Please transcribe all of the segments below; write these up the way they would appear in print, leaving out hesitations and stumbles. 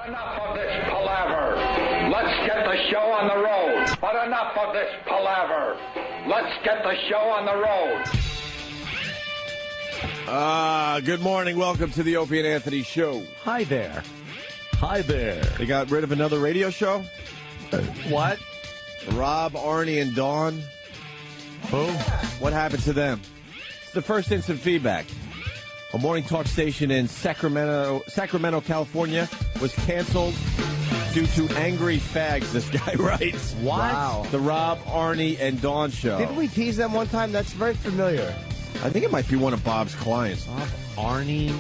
Enough of this palaver. Let's get the show on the road. But enough of this palaver. Let's get the show on the road. Good morning. Welcome to the Opie and Anthony show. Hi there. Hi there. They got rid of another radio show? What? Rob, Arnie, and Dawn. Who? What happened to them? It's the first instant feedback. A morning talk station in Sacramento, California was canceled due to angry fags, this guy writes. What? Wow. The Rob, Arnie, and Dawn show. Didn't we tease them one time? That's very familiar. I think it might be one of Bob's clients. Arnie.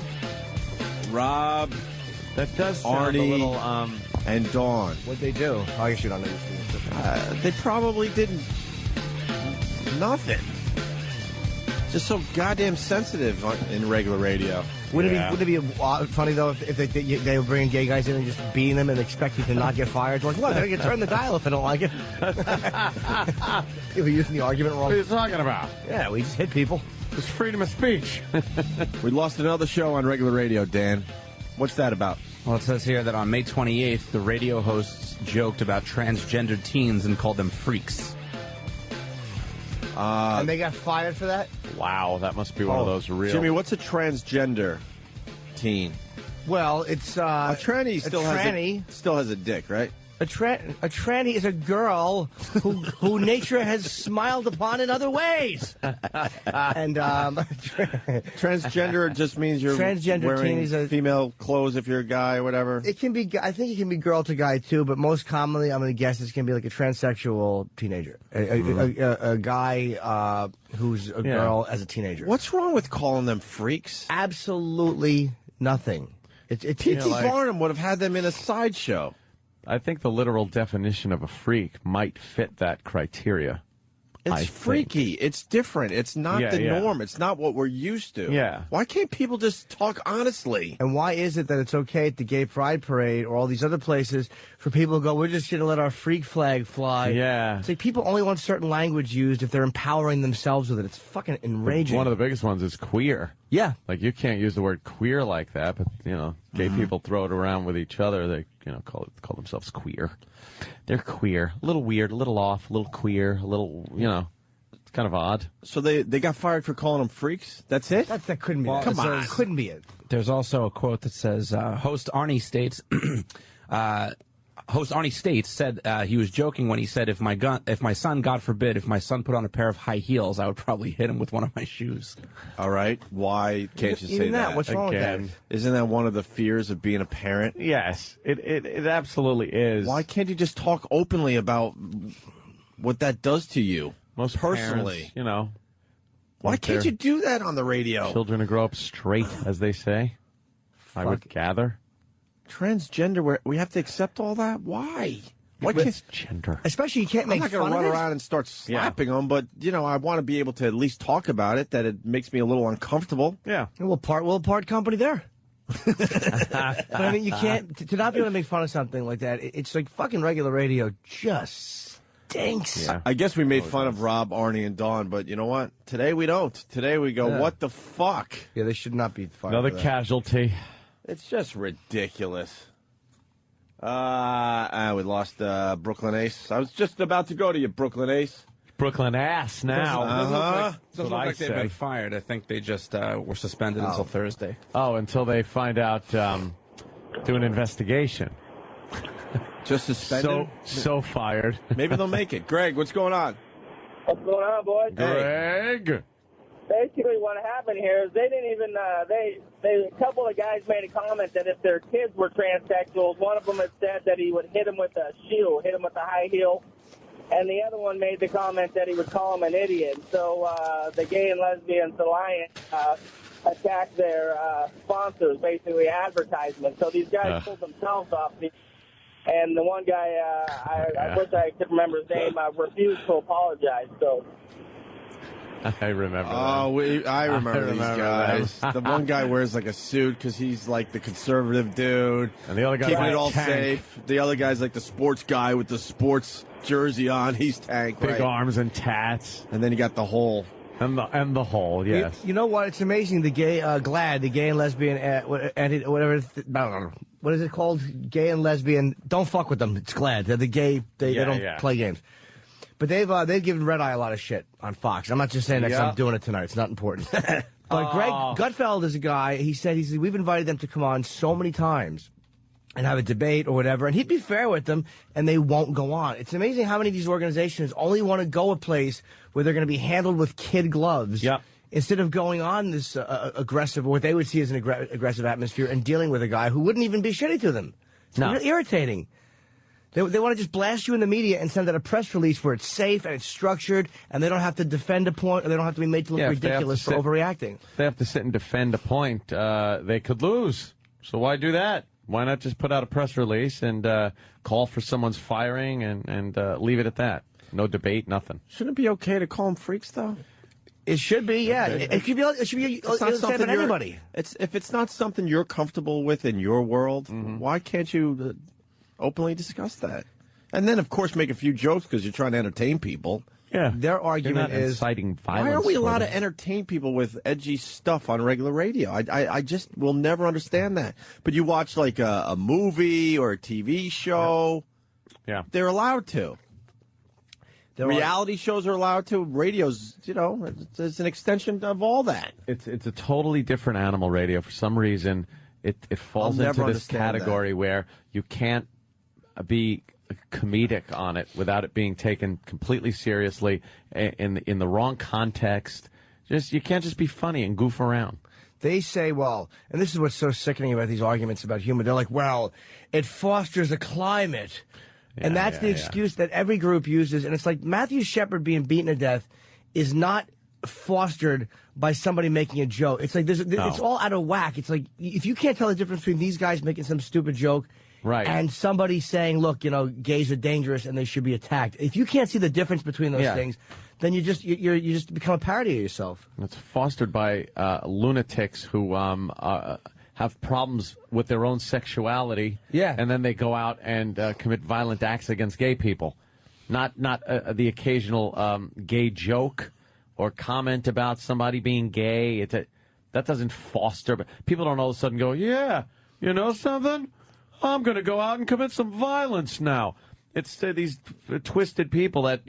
Rob, That does sound Arnie, a little, and Dawn. What'd they do? Oh, I guess you don't know these things. They probably didn't. Nothing. Just so goddamn sensitive in regular radio. Wouldn't it be funny, though, if they were bringing gay guys in and just beating them and expecting to not get fired? Like, what? They're going to turn the dial if they don't like it. We're using the argument wrong. what are you talking about? Yeah, we just hit people. It's freedom of speech. We lost another show on regular radio, Dan. What's that about? Well, it says here that on May 28th, the radio hosts joked about transgendered teens and called them freaks. And they got fired for that? Wow, that must be one of those real... Jimmy, what's a transgender teen? Well, it's A tranny still has a dick, right? A tranny is a girl who nature has smiled upon in other ways. And Transgender just means you're Transgender wearing teen is a- female clothes if you're a guy or whatever. it can be. I think it can be girl to guy too, but most commonly, I'm going to guess it's going to be like a transsexual teenager, a guy who's a girl as a teenager. What's wrong with calling them freaks? Absolutely nothing. P.T. Barnum would have had them in a sideshow. I think the literal definition of a freak might fit that criteria. It's freaky. It's different. It's not the norm. It's not what we're used to. Yeah. Why can't people just talk honestly? And why is it that it's okay at the Gay Pride Parade or all these other places for people to go, we're just going to let our freak flag fly? Yeah. It's like people only want certain language used if they're empowering themselves with it. It's fucking enraging. One of the biggest ones is queer. Yeah. Like, you can't use the word queer like that, but, gay people throw it around with each other. They, call themselves queer. They're queer. A little weird, a little off, a little queer, a little, it's kind of odd. So they got fired for calling them freaks? That's it? That couldn't be Well, it. come on. Couldn't be it. There's also a quote that says, host Arnie states, said he was joking when he said, if my son, God forbid, if my son put on a pair of high heels, I would probably hit him with one of my shoes. All right. Why can't you say that? What's wrong with Again. that? Isn't that one of the fears of being a parent? Yes, it absolutely is. Why can't you just talk openly about what that does to you? Most personally? parents, Why want can't their you do that on the radio? children to grow up straight, as they say? I would gather. Transgender, we have to accept all that? Why? Why can't Gender. Especially you can't I'm make not fun going to run of it. around and start slapping them, but, I want to be able to at least talk about it, that it makes me a little uncomfortable. Yeah. We'll part company there. But I mean, you can't to not be able to make fun of something like that. It's like fucking regular radio just stinks. Yeah. I guess we made fun of Rob, Arnie, and Dawn, but you know what? Today we don't. Today we go, what the fuck? Yeah, they should not be fired. Another for that. casualty. It's just ridiculous. We lost Brooklyn Ace. I was just about to go to you, Brooklyn Ace. Brooklyn ass now. Doesn't That's look what I like they've say. been fired. I think they just were suspended until Thursday. Oh, until they find out, do an investigation. Just suspended? So fired. Maybe they'll make it. Greg, what's going on? What's going on, boys? Greg. Basically, what happened here is they didn't even, a couple of guys made a comment that if their kids were transsexuals, one of them had said that he would hit them with a shoe, hit them with a high heel, and the other one made the comment that he would call him an idiot. So the Gay and Lesbians Alliance attacked their sponsors, basically advertisements. So these guys pulled themselves off the... And the one guy, I wish I could remember his name, refused to apologize. So I remember that. Oh, I remember these guys. The one guy wears like a suit because he's like the conservative dude. And the other guy's keeping like it all Tank. safe. The other guy's like the sports guy with the sports jersey on. He's Tank, Big right? arms and tats. And then you got the hole. And the hole, yes. You know what? It's amazing. The gay and lesbian, whatever, what is it called? Gay and lesbian. Don't fuck with them. It's glad they're the gay. They don't play games. But they've given Red Eye a lot of shit on Fox. I'm not just saying that 'cause I'm doing it tonight. It's not important. But Greg Gutfeld is a guy. He said we've invited them to come on so many times and have a debate or whatever, and he'd be fair with them, and they won't go on. It's amazing how many of these organizations only want to go a place where they're going to be handled with kid gloves. Yep. Instead of going on this aggressive, what they would see as an aggressive atmosphere, and dealing with a guy who wouldn't even be shitty to them. It's really irritating. They want to just blast you in the media and send out a press release where it's safe and it's structured, and they don't have to defend a point, or they don't have to be made to look ridiculous for overreacting. If they have to sit and defend a point, they could lose. So why do that? Why not just put out a press release and call for someone's firing and leave it at that? No debate, nothing. Shouldn't it be okay to call them freaks, though? It should be, yeah. It should be. It should be. It's not something everybody. If it's not something you're comfortable with in your world, why can't you openly discuss that? And then, of course, make a few jokes because you're trying to entertain people. Yeah, their argument is inciting violence. Why are we allowed to entertain people with edgy stuff on regular radio? I just will never understand that. But you watch like a movie or a TV show, they're allowed to. Reality shows are allowed to. Radio's, it's an extension of all that. It's a totally different animal, radio. For some reason, it falls into this category where you can't be comedic on it without it being taken completely seriously in the wrong context. You can't just be funny and goof around. They say, well, and this is what's so sickening about these arguments about humor. They're like, well, it fosters a climate. And that's the excuse that every group uses. And it's like Matthew Shepard being beaten to death is not fostered by somebody making a joke. It's like it's all out of whack. It's like if you can't tell the difference between these guys making some stupid joke and somebody saying, look, gays are dangerous and they should be attacked. If you can't see the difference between those things, then you just become a parody of yourself. It's fostered by lunatics who have problems with their own sexuality, and then they go out and commit violent acts against gay people. Not the occasional gay joke or comment about somebody being gay. That doesn't foster. But people don't all of a sudden go, yeah, you know something? I'm going to go out and commit some violence now. It's these twisted people that,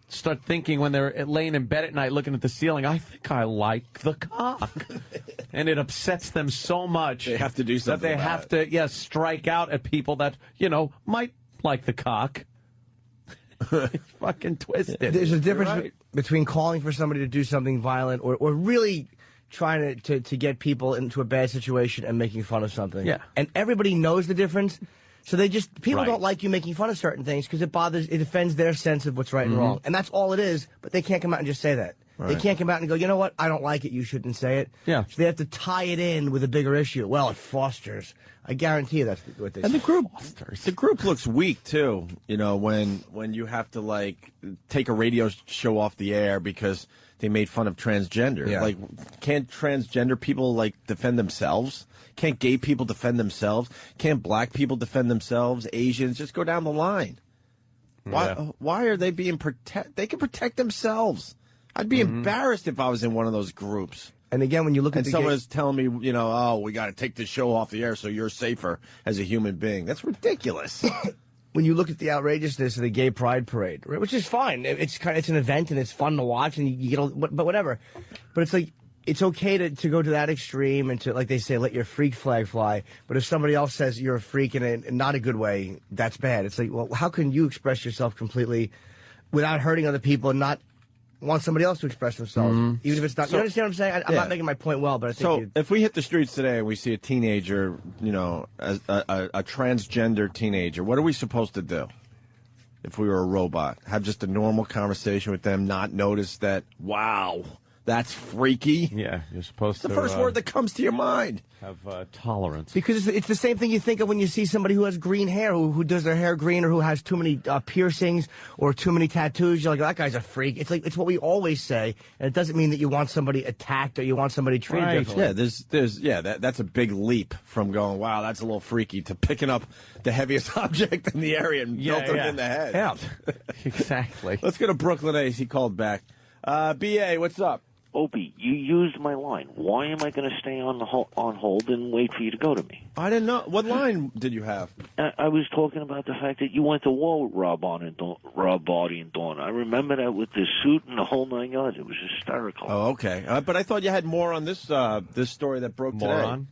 start thinking when they're laying in bed at night looking at the ceiling, I think I like the cock. And it upsets them so much. They have to do something that they have to, strike out at people that, might like the cock. It's fucking twisted. There's a difference between calling for somebody to do something violent or really trying to get people into a bad situation and making fun of something. Yeah. And everybody knows the difference. So people don't like you making fun of certain things because it offends their sense of what's right and wrong. And that's all it is, but they can't come out and just say that. Right. They can't come out and go, you know what, I don't like it, you shouldn't say it. Yeah. So they have to tie it in with a bigger issue. Well, it fosters. I guarantee you that's what they say. And the group looks weak, too, when you have to, take a radio show off the air because they made fun of transgender. Yeah. Can't transgender people, defend themselves? Can't gay people defend themselves? Can't black people defend themselves? Asians? Just go down the line. Why are they being protected? They can protect themselves. I'd be embarrassed if I was in one of those groups. And again, when you look at someone is telling me, we got to take this show off the air so you're safer as a human being. That's ridiculous. When you look at the outrageousness of the gay pride parade, which is fine. It's an event and it's fun to watch and you get but whatever. But it's like, it's okay to go to that extreme and to, like they say, let your freak flag fly. But if somebody else says you're a freak in not a good way, that's bad. It's like, well, how can you express yourself completely without hurting other people and not want somebody else to express themselves, even if it's not. You understand what I'm saying? I'm not making my point well, but I think. So if we hit the streets today and we see a teenager, a transgender teenager, what are we supposed to do? If we were a robot, have just a normal conversation with them, not notice that, wow, that's freaky. Yeah, you're supposed to. The first word that comes to your mind. Have tolerance. Because it's the same thing you think of when you see somebody who has green hair, who does their hair green, or who has too many piercings or too many tattoos. You're like, that guy's a freak. It's what we always say, and it doesn't mean that you want somebody attacked or you want somebody treated differently. Yeah, that's a big leap from going, wow, that's a little freaky, to picking up the heaviest object in the area and belting it in the head. Yeah, exactly. Let's go to Brooklyn Ace. He called back. BA, what's up? Opie, you used my line. Why am I going to stay on hold and wait for you to go to me? I didn't know. What line did you have? I was talking about the fact that you went to war with Rob Body and Dawn. I remember that with the suit and the whole 9 yards. It was hysterical. Oh, okay. But I thought you had more on this this story that broke today. Moron?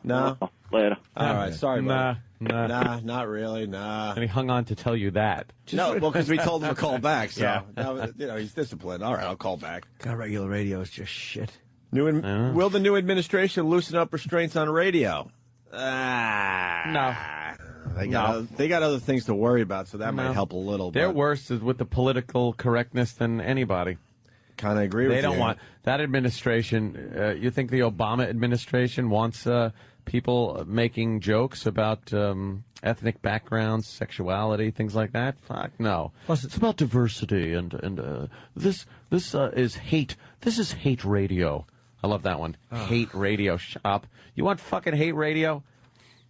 No? Later. All right, sorry, Nah, Nah, not really, nah. And he hung on to tell you that. No, well, because we told him to call back, so Yeah. now, he's disciplined. All right, I'll call back. God, regular radio is just shit. Will the new administration loosen up restraints on radio? No. They got other things to worry about, so that might help a little. They're but worse with the political correctness than anybody. Kind of agree with you. They don't want that administration. You think the Obama administration wants people making jokes about ethnic backgrounds, sexuality, things like that? Fuck no. Plus, it's about diversity and this is hate. This is hate radio. I love that one. Hate radio. Shop. You want fucking hate radio?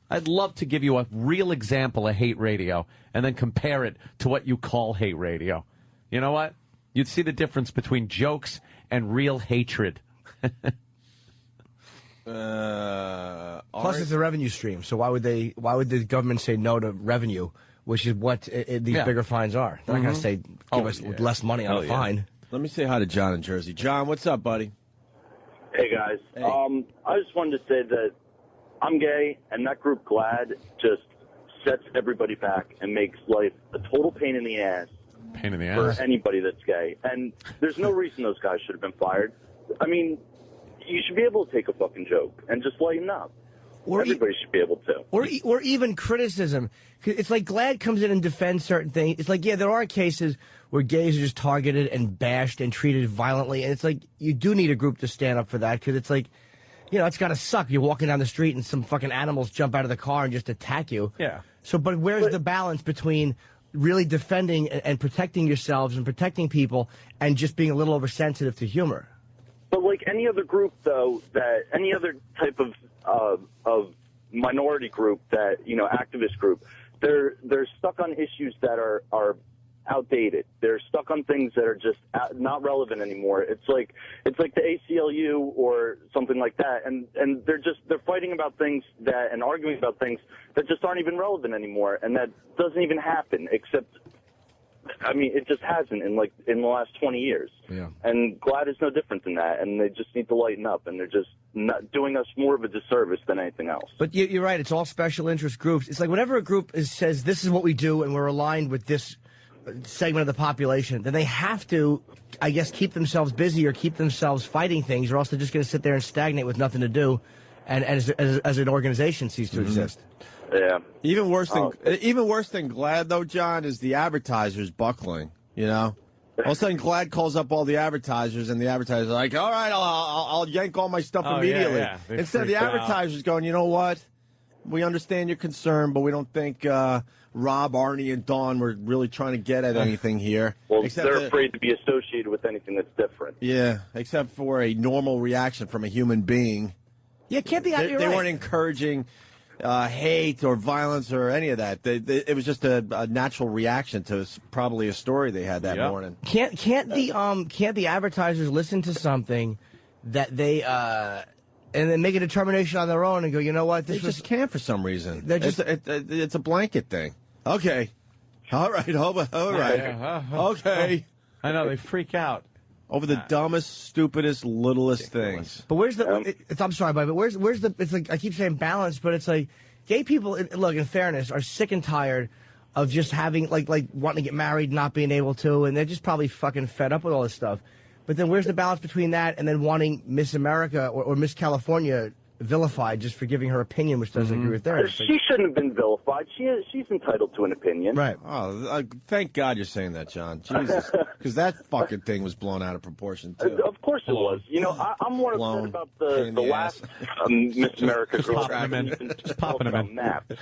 I'd love to give you a real example of hate radio and then compare it to what you call hate radio. You know what? You'd see the difference between jokes and real hatred. Plus, it's a revenue stream. So why would the government say no to revenue, which is what these bigger fines are? They're not going to say give us less money on a fine. Let me say hi to John in Jersey. John, what's up, buddy? Hey, guys. Hey. I just wanted to say that I'm gay, and that group GLAAD just sets everybody back and makes life a total pain in the ass. Pain in the For ass. anybody that's gay. And there's no reason those guys should have been fired. I mean, you should be able to take a fucking joke and just lighten up. Everybody should be able to. Or even criticism. It's like GLAAD comes in and defends certain things. It's like, yeah, there are cases where gays are just targeted and bashed and treated violently. And it's like, you do need a group to stand up for that, because it's like, it's got to suck. You're walking down the street and some fucking animals jump out of the car and just attack you. Yeah. So, but where's the balance between really defending and protecting yourselves and protecting people and just being a little oversensitive to humor? But like any other group, though, that any other type of minority group, that activist group, they're stuck on issues that are outdated. They're stuck on things that are just not relevant anymore. It's like the ACLU or something like that, and they're fighting about things and arguing about things that just aren't even relevant anymore, and that doesn't even happen. Except, I mean, it just hasn't in the last 20 years. Yeah. And GLAAD is no different than that, and they just need to lighten up, and they're just not doing us more of a disservice than anything else. But you're right. It's all special interest groups. It's like whenever a group says this is what we do and we're aligned with this segment of the population, then they have to, I guess, keep themselves busy or keep themselves fighting things, or else they're just going to sit there and stagnate with nothing to do, and as an organization cease to exist. Yeah. Even worse than GLAAD, though, John, is the advertisers buckling. All of a sudden, GLAAD calls up all the advertisers, and the advertisers are like, "All right, I'll yank all my stuff immediately." Yeah. Instead of the advertisers going, "You know what? We understand your concern, but we don't think Rob, Arnie, and Dawn were really trying to get at anything here." Well, they're afraid to be associated with anything that's different. Yeah, except for a normal reaction from a human being. Yeah, it can't be. They weren't encouraging hate or violence or any of that. It was just a natural reaction to probably a story they had that morning. Can't the advertisers listen to something that they and then make a determination on their own and go, you know what? They just can't for some reason. It's a blanket thing. Okay. All right. All right. Okay. I know, they freak out. Over the dumbest, stupidest, littlest things. But where's the? I'm sorry, but where's the? It's like I keep saying balance, but it's like gay people. Look, in fairness, are sick and tired of just having like wanting to get married, not being able to, and they're just probably fucking fed up with all this stuff. But then where's the balance between that and then wanting Miss America or Miss California vilified just for giving her opinion, which doesn't agree with theirs? She shouldn't have been vilified. She's entitled to an opinion. Right. Oh, thank God you're saying that, John. Jesus. Because that fucking thing was blown out of proportion, too. Of course it was. I'm more upset about the last Miss America girl. Just popping them in. Maps.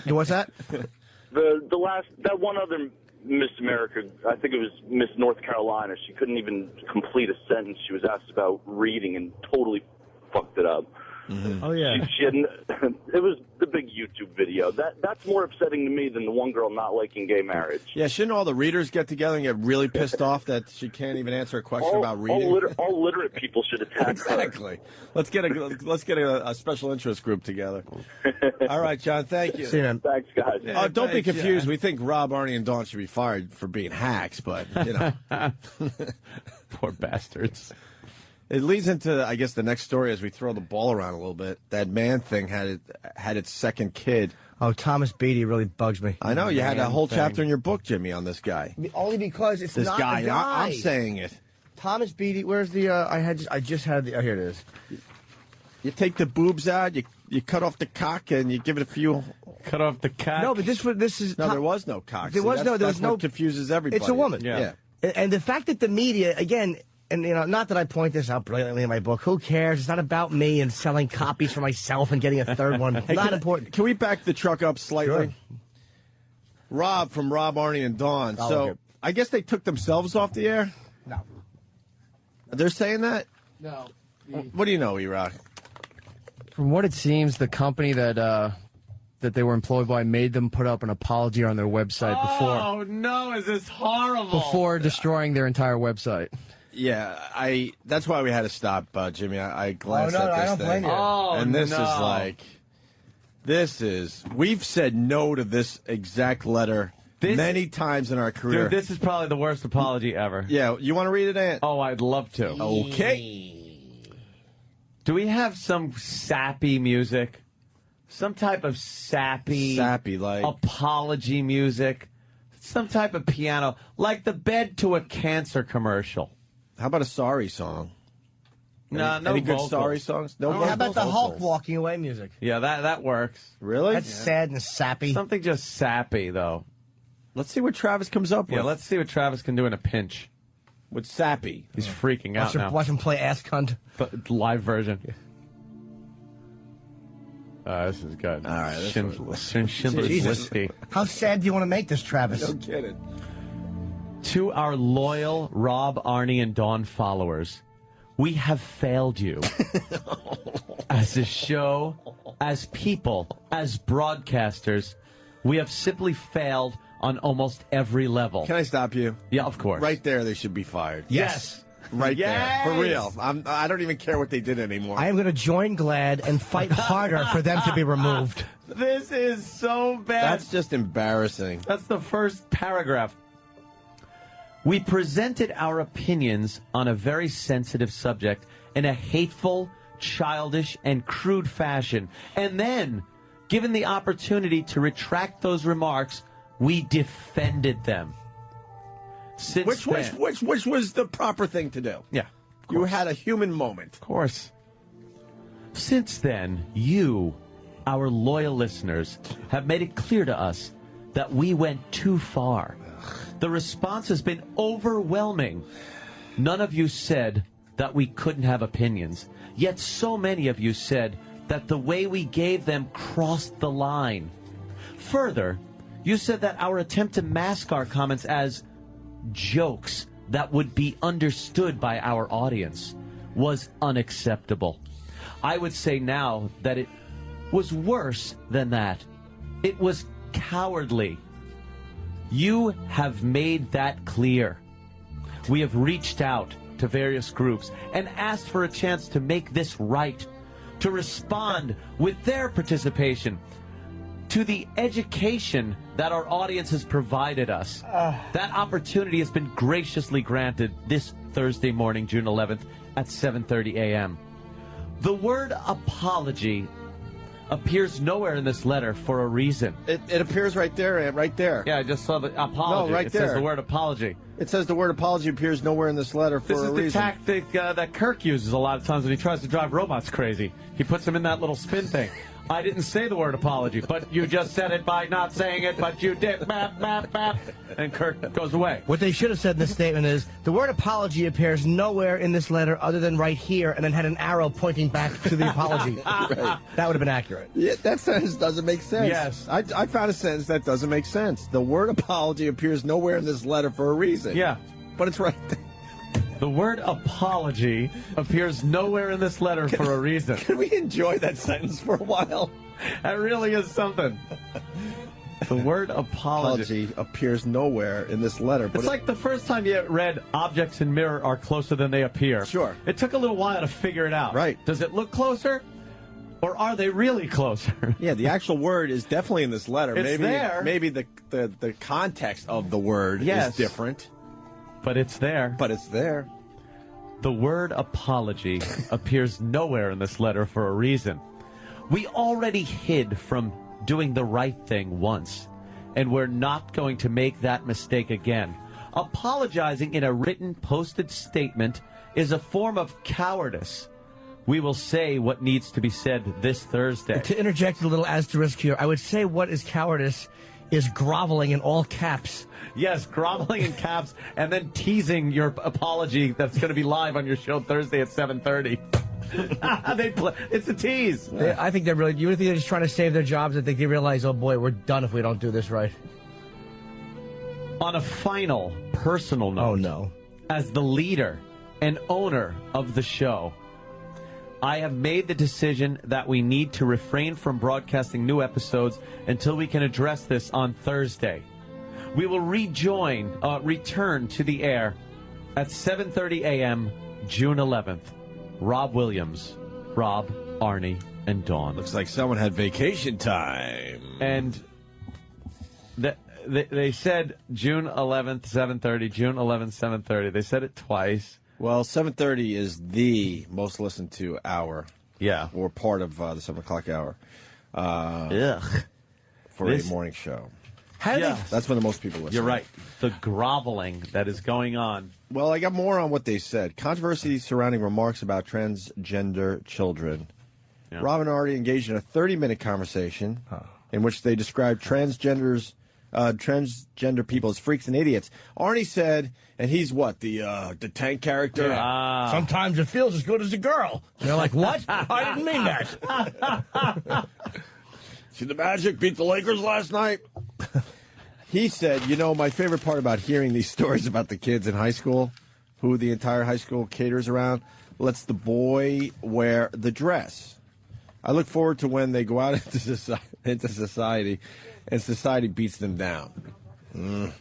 What's that? That one other Miss America, I think it was Miss North Carolina. She couldn't even complete a sentence. She was asked about reading and totally fucked it up. Mm-hmm. Oh yeah. It was the big YouTube video. video. That's more upsetting to me than the one girl not liking gay marriage. Yeah, shouldn't all the readers get together and get really pissed off that she can't even answer a question about reading? All literate people should attack exactly. Let's get a special interest group together. All right, John. Thank you. See you, man. Thanks, guys. Yeah, don't be confused. John. We think Rob, Arnie, and Dawn should be fired for being hacks, but you know, poor bastards. It leads into, I guess, the next story as we throw the ball around a little bit. That man thing had its second kid. Oh, Thomas Beatty really bugs me. I know you had a whole chapter in your book, Jimmy, on this guy. Only because it's this not guy. a guy. I'm saying it. Thomas Beatty. Where's the? I just had the. Oh, here it is. You take the boobs out. You cut off the cock and you give it a few. Cut off the cock. No, but this is. No, there was no cock. There was no. There was no. What confuses everybody. It's a woman. Yeah. And the fact that the media again. And, you know, not that I point this out brilliantly in my book. Who cares? It's not about me and selling copies for myself and getting a third one. Not important. Can we back the truck up slightly? Sure. Rob from Rob, Arnie, and Dawn. Oh, so okay. I guess they took themselves off the air? No. They're saying that? No. What do you know, E-Rock? From what it seems, the company that they were employed by made them put up an apology on their website before. Oh, no. Is this horrible? Before destroying their entire website. Yeah, that's why we had to stop, Jimmy. I glanced at this I don't thing. blame you. Oh, and this no. we've said no to this exact letter many times in our career. Dude, this is probably the worst apology ever. Yeah, you want to read it, Ant? Oh, I'd love to. Okay. Do we have some sappy music? Some type of sappy like apology music? Some type of piano, like the bed to a cancer commercial. How about a sorry song? No Any good vocals. sorry songs? No. How about the vocals. Hulk walking away music? Yeah, that works. Really? That's sad and sappy. Something just sappy, though. Let's see what Travis comes up with. Yeah, let's see what Travis can do in a pinch. With sappy. He's freaking out now. Watch him play ass cunt. But live version. This is good. All right. Schindler's Jesus. List. How sad do you want to make this, Travis? No kidding. To our loyal Rob, Arnie, and Dawn followers, we have failed you. As a show, as people, as broadcasters, we have simply failed on almost every level. Can I stop you? Yeah, of course. Right there, they should be fired. Yes. Right Yes. there. For real. I don't even care what they did anymore. I am going to join GLAAD and fight harder for them to be removed. This is so bad. That's just embarrassing. That's the first paragraph. We presented our opinions on a very sensitive subject in a hateful, childish, and crude fashion. And then, given the opportunity to retract those remarks, we defended them. Which was the proper thing to do. Yeah. You had a human moment. Of course. Since then, you, our loyal listeners, have made it clear to us that we went too far. The response has been overwhelming. None of you said that we couldn't have opinions, yet so many of you said that the way we gave them crossed the line. Further, you said that our attempt to mask our comments as jokes that would be understood by our audience was unacceptable. I would say now that it was worse than that. It was cowardly. You have made that clear. We have reached out to various groups and asked for a chance to make this right, to respond with their participation to the education that our audience has provided us. That opportunity has been graciously granted this Thursday morning, June 11th at 7:30 a.m. The word apology appears nowhere in this letter for a reason. It appears right there, right there. Yeah, I just saw the apology. No, right it there. says the word apology. It says the word apology appears nowhere in this letter for a reason. This is the tactic that Kirk uses a lot of times when he tries to drive robots crazy. He puts them in that little spin thing. I didn't say the word apology, but you just said it by not saying it, but you did. Bap, bap, bap. And Kirk goes away. What they should have said in this statement is, the word apology appears nowhere in this letter other than right here, and then had an arrow pointing back to the apology. Right. That would have been accurate. Yeah, that sentence doesn't make sense. Yes. I found a sentence that doesn't make sense. The word apology appears nowhere in this letter for a reason. Yeah. But it's right there. The word apology appears nowhere in this letter for a reason. Can we enjoy that sentence for a while? That really is something. The word apology appears nowhere in this letter. But it's like the first time you read objects in mirror are closer than they appear. Sure. It took a little while to figure it out. Right. Does it look closer? Or are they really closer? Yeah, the actual word is definitely in this letter. It's there. Maybe the context of the word is different. But it's there. But it's there. The word apology appears nowhere in this letter for a reason. We already hid from doing the right thing once, and we're not going to make that mistake again. Apologizing in a written, posted statement is a form of cowardice. We will say what needs to be said this Thursday. To interject a little asterisk here, I would say what is cowardice is groveling in all caps. Yes, groveling in caps, and then teasing your apology that's going to be live on your show Thursday at 7:30. It's a tease. I think they're really. You think they're just trying to save their jobs? I think they realize, oh boy, we're done if we don't do this right. On a final personal note, oh no, as the leader and owner of the show, I have made the decision that we need to refrain from broadcasting new episodes until we can address this on Thursday. We will return to the air at 7:30 a.m. June 11th. Rob Williams, Rob, Arnie, and Dawn. Looks like someone had vacation time. And they said June 11th, 7:30, June 11th, 7:30. They said it twice. Well, 7:30 is the most listened to hour. Yeah. Or part of the 7 o'clock hour. For a morning show. That's when the most people listen. You're right. The groveling that is going on. Well, I got more on what they said. Controversy surrounding remarks about transgender children. Yeah. Rob and Artie engaged in a 30-minute conversation in which they described transgender people as freaks and idiots. Arnie said, and he's what, the tank character? Yeah. Sometimes it feels as good as a girl. And they're like, what? I didn't mean that. See the Magic beat the Lakers last night? He said, you know, my favorite part about hearing these stories about the kids in high school, who the entire high school caters around, lets the boy wear the dress. I look forward to when they go out into society and society beats them down. And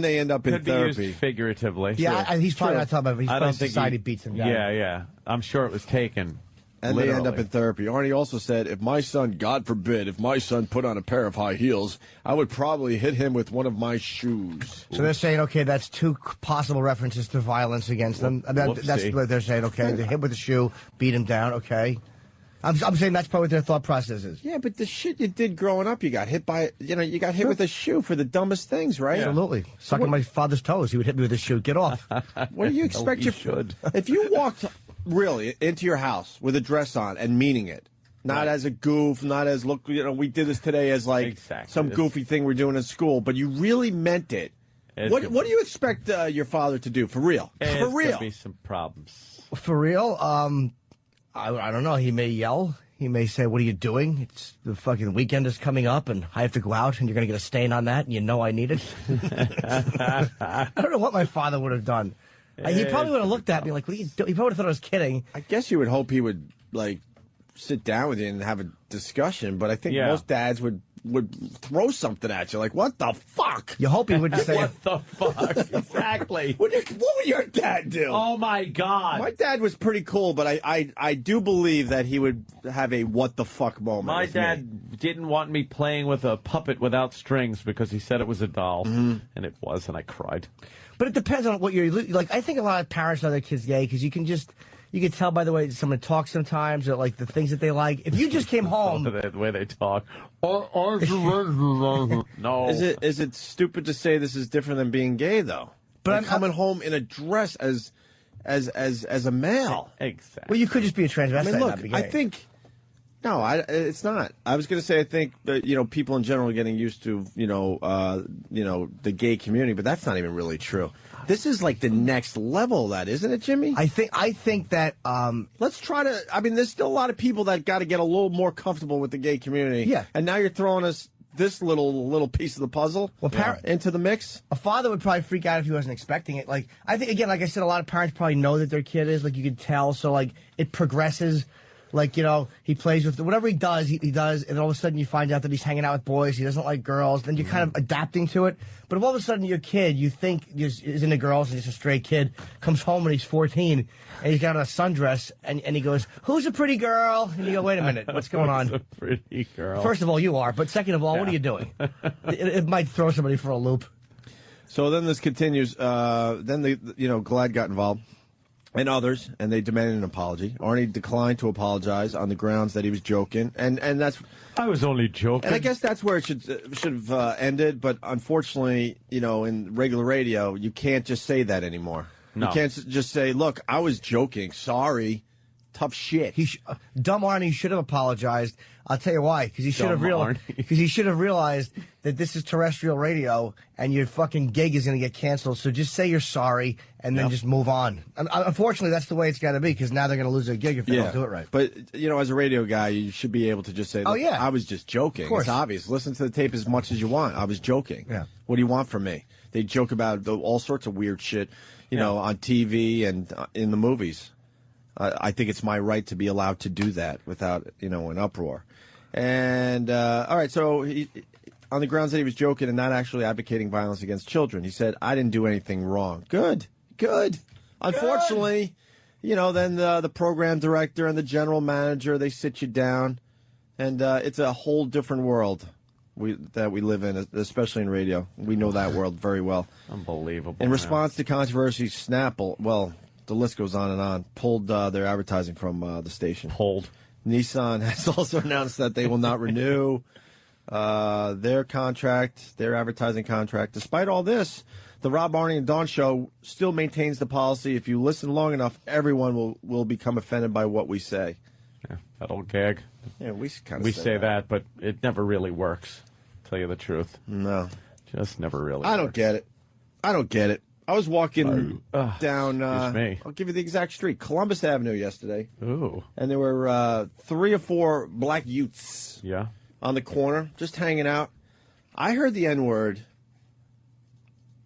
they end up in therapy. Be used figuratively. Yeah, sure. He's probably not talking about. He's I don't think society beats him down. Yeah. I'm sure it was taken. And literally. They end up in therapy. Arnie also said, if my son, God forbid, if my son put on a pair of high heels, I would probably hit him with one of my shoes. So they're saying, okay, that's two possible references to violence against them. That's what they're saying, okay. They hit with a shoe, beat him down, okay. I'm saying that's probably what their thought process is. Yeah, but the shit you did growing up, you got hit by, you got hit with a shoe for the dumbest things, right? Yeah. Absolutely. Sucking my father's toes, he would hit me with a shoe. Get off. What do you expect? Should. If you walked really into your house with a dress on and meaning it, not as a goof, not as, look, we did this today as like some goofy thing we're doing in school, but you really meant it. What do you expect your father to do, for real? For real. There'll be some problems. For real? I don't know. He may yell. He may say, what are you doing? It's the fucking weekend is coming up, and I have to go out, and you're going to get a stain on that, and you know I need it. I don't know what my father would have done. He probably would have looked at me like, what are you doing? He probably would have thought I was kidding. I guess you would hope he would, like, sit down with you and have a discussion, but I think most dads would throw something at you, like, what the fuck? You hope he would say, what the fuck? Exactly. What would your dad do? Oh, my God. My dad was pretty cool, but I do believe that he would have a what the fuck moment. My dad didn't want me playing with a puppet without strings because he said it was a doll, and it was, and I cried. But it depends on what you're like. I think a lot of parents know their kids gay because you can tell by the way someone talks sometimes, or like the things that they like. If you just came home, the way they talk. No. Is it stupid to say this is different than being gay though? But I'm coming home in a dress as a male. Exactly. Well, you could just be a transvestite. I mean, look, not be gay. I think. No, it's not. I was going to say I think that, people in general are getting used to, the gay community, but that's not even really true. This is like the next level of that, isn't it, Jimmy? I think that let's try to. I mean, there's still a lot of people that got to get a little more comfortable with the gay community. Yeah. And now you're throwing us this little piece of the puzzle into the mix. A father would probably freak out if he wasn't expecting it. Like, I think, again, like I said, a lot of parents probably know that their kid is, like, you could tell. So, like, it progresses Like, you know, he plays with whatever he does, he does, and all of a sudden you find out that he's hanging out with boys, he doesn't like girls, then you're kind of adapting to it. But if all of a sudden your kid, you think is into girls and he's a stray kid, comes home when he's 14 and he's got a sundress and he goes, "Who's a pretty girl?" And you go, "Wait a minute, what's going on?" Who's a pretty girl? First of all, you are, but second of all, what are you doing? It might throw somebody for a loop. So then this continues. Then Glad got involved. And others, and they demanded an apology. Arnie declined to apologize on the grounds that he was joking, and that's. I was only joking. And I guess that's where it should have ended. But unfortunately, you know, in regular radio, you can't just say that anymore. No. You can't just say, "Look, I was joking. Sorry." Tough shit. Dumb Arnie should have apologized. I'll tell you why. Because he should have realized that this is terrestrial radio and your fucking gig is going to get canceled. So just say you're sorry and then just move on. Unfortunately, that's the way it's got to be because now they're going to lose their gig if they don't do it right. But, you know, as a radio guy, you should be able to just say, I was just joking. Of course. It's obvious. Listen to the tape as much as you want. I was joking. Yeah. What do you want from me? They joke about all sorts of weird shit, you know, on TV and in the movies. I think it's my right to be allowed to do that without, you know, an uproar. And, all right, so on the grounds that he was joking and not actually advocating violence against children, he said, "I didn't do anything wrong." Good. Unfortunately, you know, then the program director and the general manager, they sit you down, and it's a whole different world that we live in, especially in radio. We know that world very well. Unbelievable. In response to controversy, Snapple, the list goes on and on, pulled their advertising from the station. Nissan has also announced that they will not renew their advertising contract. Despite all this, the Rob, Arnie, and Dawn show still maintains the policy: if you listen long enough, everyone will become offended by what we say. Yeah, that old gag. Yeah, we say that, but it never really works. Tell you the truth. No. Just never really I don't works. get it. I was walking down, me. I'll give you the exact street, Columbus Avenue yesterday. Ooh. And there were 3 or 4 black youths on the corner, just hanging out. I heard the N-word.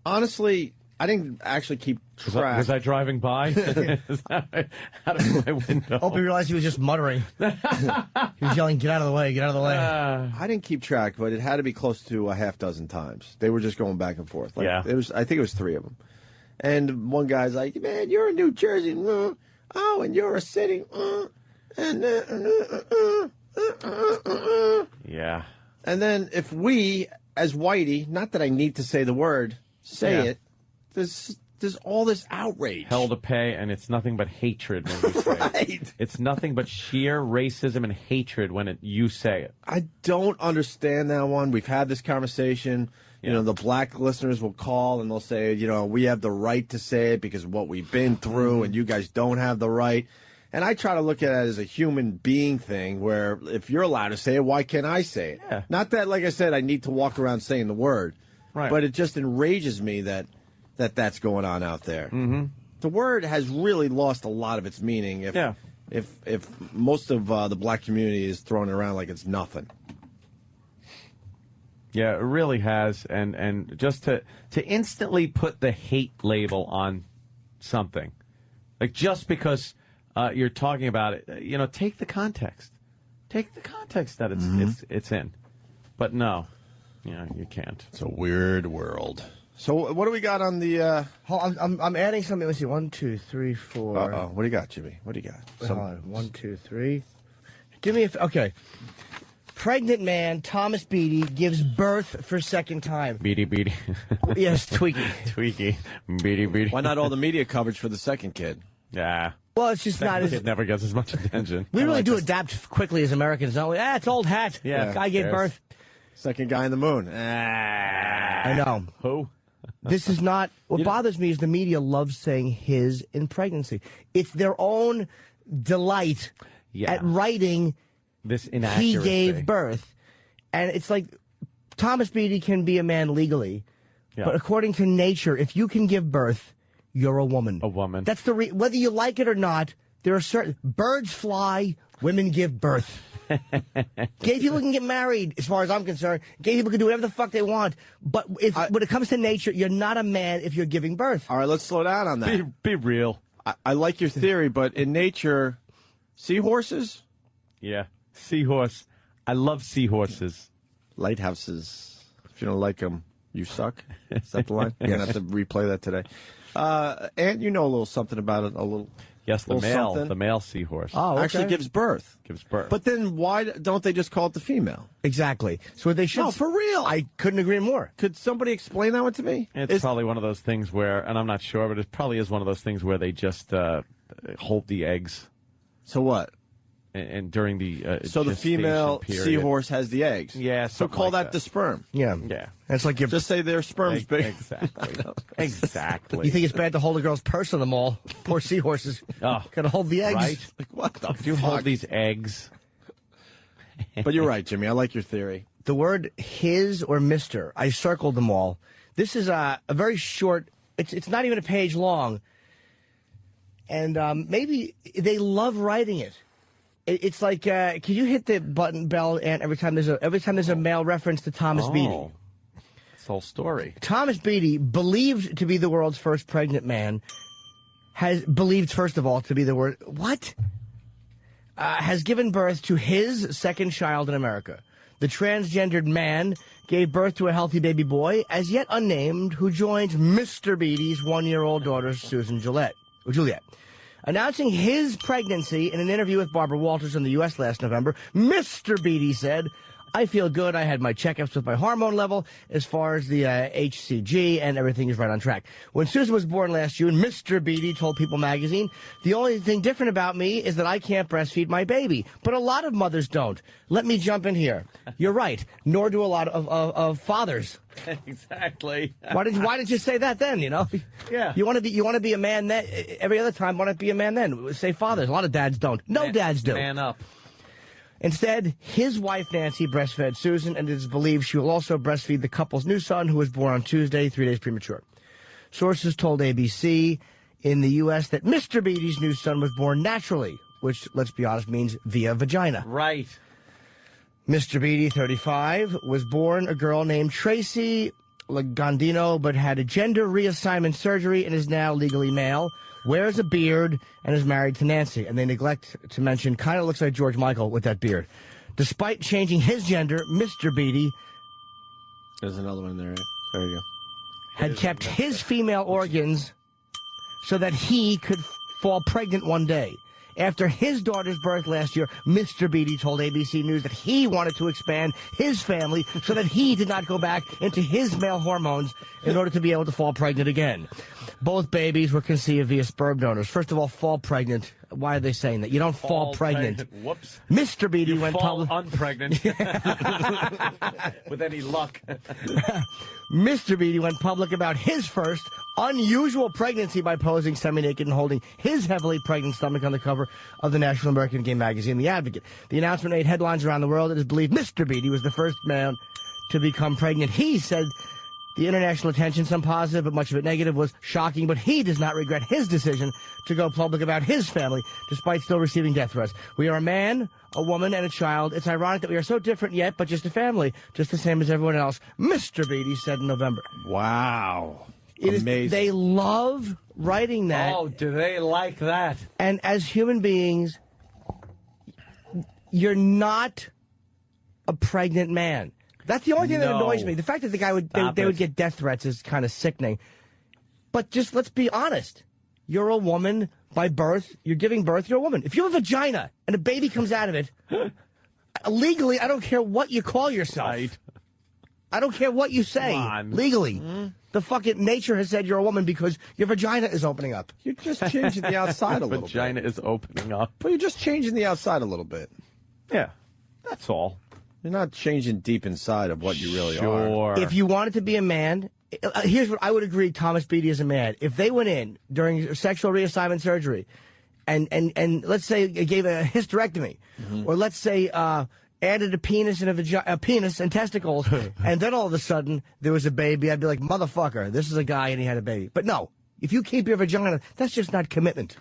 Honestly, I didn't actually keep track. Was I driving by? Out of my window. Opie realized he was just muttering. He was yelling, "Get out of the way, get out of the way." I didn't keep track, but it had to be close to a half dozen times. They were just going back and forth. I think it was 3 of them. And one guy's like, "Man, you're in New Jersey. Oh, and you're a city. Yeah. And then if we, as Whitey, not that I need to say the word, say it, there's all this outrage. Hell to pay, and it's nothing but hatred when you say it. It's nothing but sheer racism and hatred when you say it. I don't understand that one. We've had this conversation. You know, the black listeners will call and they'll say, you know, we have the right to say it because of what we've been through and you guys don't have the right. And I try to look at it as a human being thing where if you're allowed to say it, why can't I say it? Yeah. Not that, like I said, I need to walk around saying the word. Right. But it just enrages me that's going on out there. Mm-hmm. The word has really lost a lot of its meaning if most of the black community is throwing it around like it's nothing. Yeah, it really has, and just to instantly put the hate label on something, like just because you're talking about it, you know, take the context that it's in, but no, you can't. It's a weird world. So what do we got on the? I'm adding something. Let's see, 1, 2, 3, 4. What do you got, Jimmy? What do you got? Hold on. 1, 2, 3. Do me okay. Pregnant man, Thomas Beatty, gives birth for second time. Beatty. Yes, Tweaky. Tweaky. Beatty. Why not all the media coverage for the second kid? Yeah. Well, it's just not as... It never gets as much attention. We really do adapt quickly as Americans, don't we? It's old hat. Yeah. Guy gave birth. Second guy in the moon. I know. Who? This is not... What bothers me is the media loves saying his in pregnancy. It's their own delight at writing... This inaccuracy. He gave birth. And it's like, Thomas Beatty can be a man legally, but according to nature, if you can give birth, you're a woman. A woman. That's whether you like it or not, there are certain... Birds fly, women give birth. Gay people can get married, as far as I'm concerned. Gay people can do whatever the fuck they want. But when it comes to nature, you're not a man if you're giving birth. All right, let's slow down on that. Be real. I like your theory, but in nature, seahorses... Yeah. Seahorse. I love seahorses. Lighthouses. If you don't like them, you suck. Is that the line? You're going to have to replay that today. And you know a little something about it, a little. Yes, the male seahorse. Oh, okay. Actually gives birth. But then why don't they just call it the female? Exactly. So they should. No, for real. I couldn't agree more. Could somebody explain that one to me? It's probably one of those things where, and I'm not sure, but it probably is one of those things where they just hold the eggs. So what? And during the so the female seahorse has the eggs. Yeah. So call that the sperm. Yeah. Yeah. It's like you just say their sperm's big. Exactly. Exactly. You think it's bad to hold a girl's purse on the mall? Poor seahorses. Oh, gotta hold the eggs. Right. Like what the fuck? You hold these eggs. But you're right, Jimmy. I like your theory. The word his or Mr. I circled them all. This is a very short. It's not even a page long. And maybe they love writing it. It's like, can you hit the button bell and every time there's a male reference to Thomas Beatty? This whole story. Thomas Beatty, believed to be the world's first pregnant man, believed first of all to be the word has given birth to his second child in America. The transgendered man gave birth to a healthy baby boy, as yet unnamed, who joined Mr. Beatty's 1-year-old daughter, Susan Juliet. Announcing his pregnancy in an interview with Barbara Walters in the U.S. last November, Mr. Beatty said, I feel good. I had my checkups with my hormone level as far as the HCG, and everything is right on track. When Susan was born last June, Mr. Beatty told People magazine, the only thing different about me is that I can't breastfeed my baby. But a lot of mothers don't. Let me jump in here. You're right. Nor do a lot of fathers. Exactly. Why did you say that then, you know? Yeah. You want to be a man then. Every other time, why not be a man then? Say fathers. A lot of dads don't. No dads do. Man up. Instead, his wife, Nancy, breastfed Susan, and it is believed she will also breastfeed the couple's new son, who was born on Tuesday, 3 days premature. Sources told ABC in the U.S. that Mr. Beatty's new son was born naturally, which, let's be honest, means via vagina. Right. Mr. Beatty, 35, was born a girl named Tracy Lagandino, but had a gender reassignment surgery and is now legally male, wears a beard, and is married to Nancy. And they neglect to mention, kind of looks like George Michael with that beard. Despite changing his gender, Mr. Beatty... There's another one there. There you go. ...had kept his female organs so that he could fall pregnant one day. After his daughter's birth last year, Mr. Beatty told ABC News that he wanted to expand his family so that he did not go back into his male hormones in order to be able to fall pregnant again. Both babies were conceived via sperm donors. First of all, fall pregnant. Why are they saying that? You don't fall pregnant. Whoops. Mr. Beatty went public. Unpregnant. With any luck. Mr. Beatty went public about his first unusual pregnancy by posing semi-naked and holding his heavily pregnant stomach on the cover of the National American Gay magazine, The Advocate. The announcement made headlines around the world. It is believed Mr. Beatty was the first man to become pregnant. He said the international attention, some positive but much of it negative, was shocking, but he does not regret his decision to go public about his family, despite still receiving death threats. We are a man, a woman, and a child. It's ironic that we are so different yet, but just a family, just the same as everyone else, Mr. Beatty said in November. Wow. Amazing. They love writing that. Oh, do they like that? And as human beings, you're not a pregnant man. That's the only thing that annoys me. The fact that the guy would get death threats is kind of sickening. But just let's be honest. You're a woman by birth. You're giving birth. You're a woman. If you have a vagina and a baby comes out of it, legally, I don't care what you call yourself. Right. I don't care what you say. Legally. The fucking nature has said you're a woman because your vagina is opening up. You're just changing the outside a little bit. Vagina is opening up. Well, you're just changing the outside a little bit. Yeah. That's all. You're not changing deep inside of what you really are. If you wanted to be a man, here's what I would agree Thomas Beatty is a man. If they went in during sexual reassignment surgery and let's say gave a hysterectomy, or let's say added a penis and a penis and testicles, and then all of a sudden there was a baby, I'd be like, motherfucker, this is a guy and he had a baby. But no, if you keep your vagina, that's just not commitment.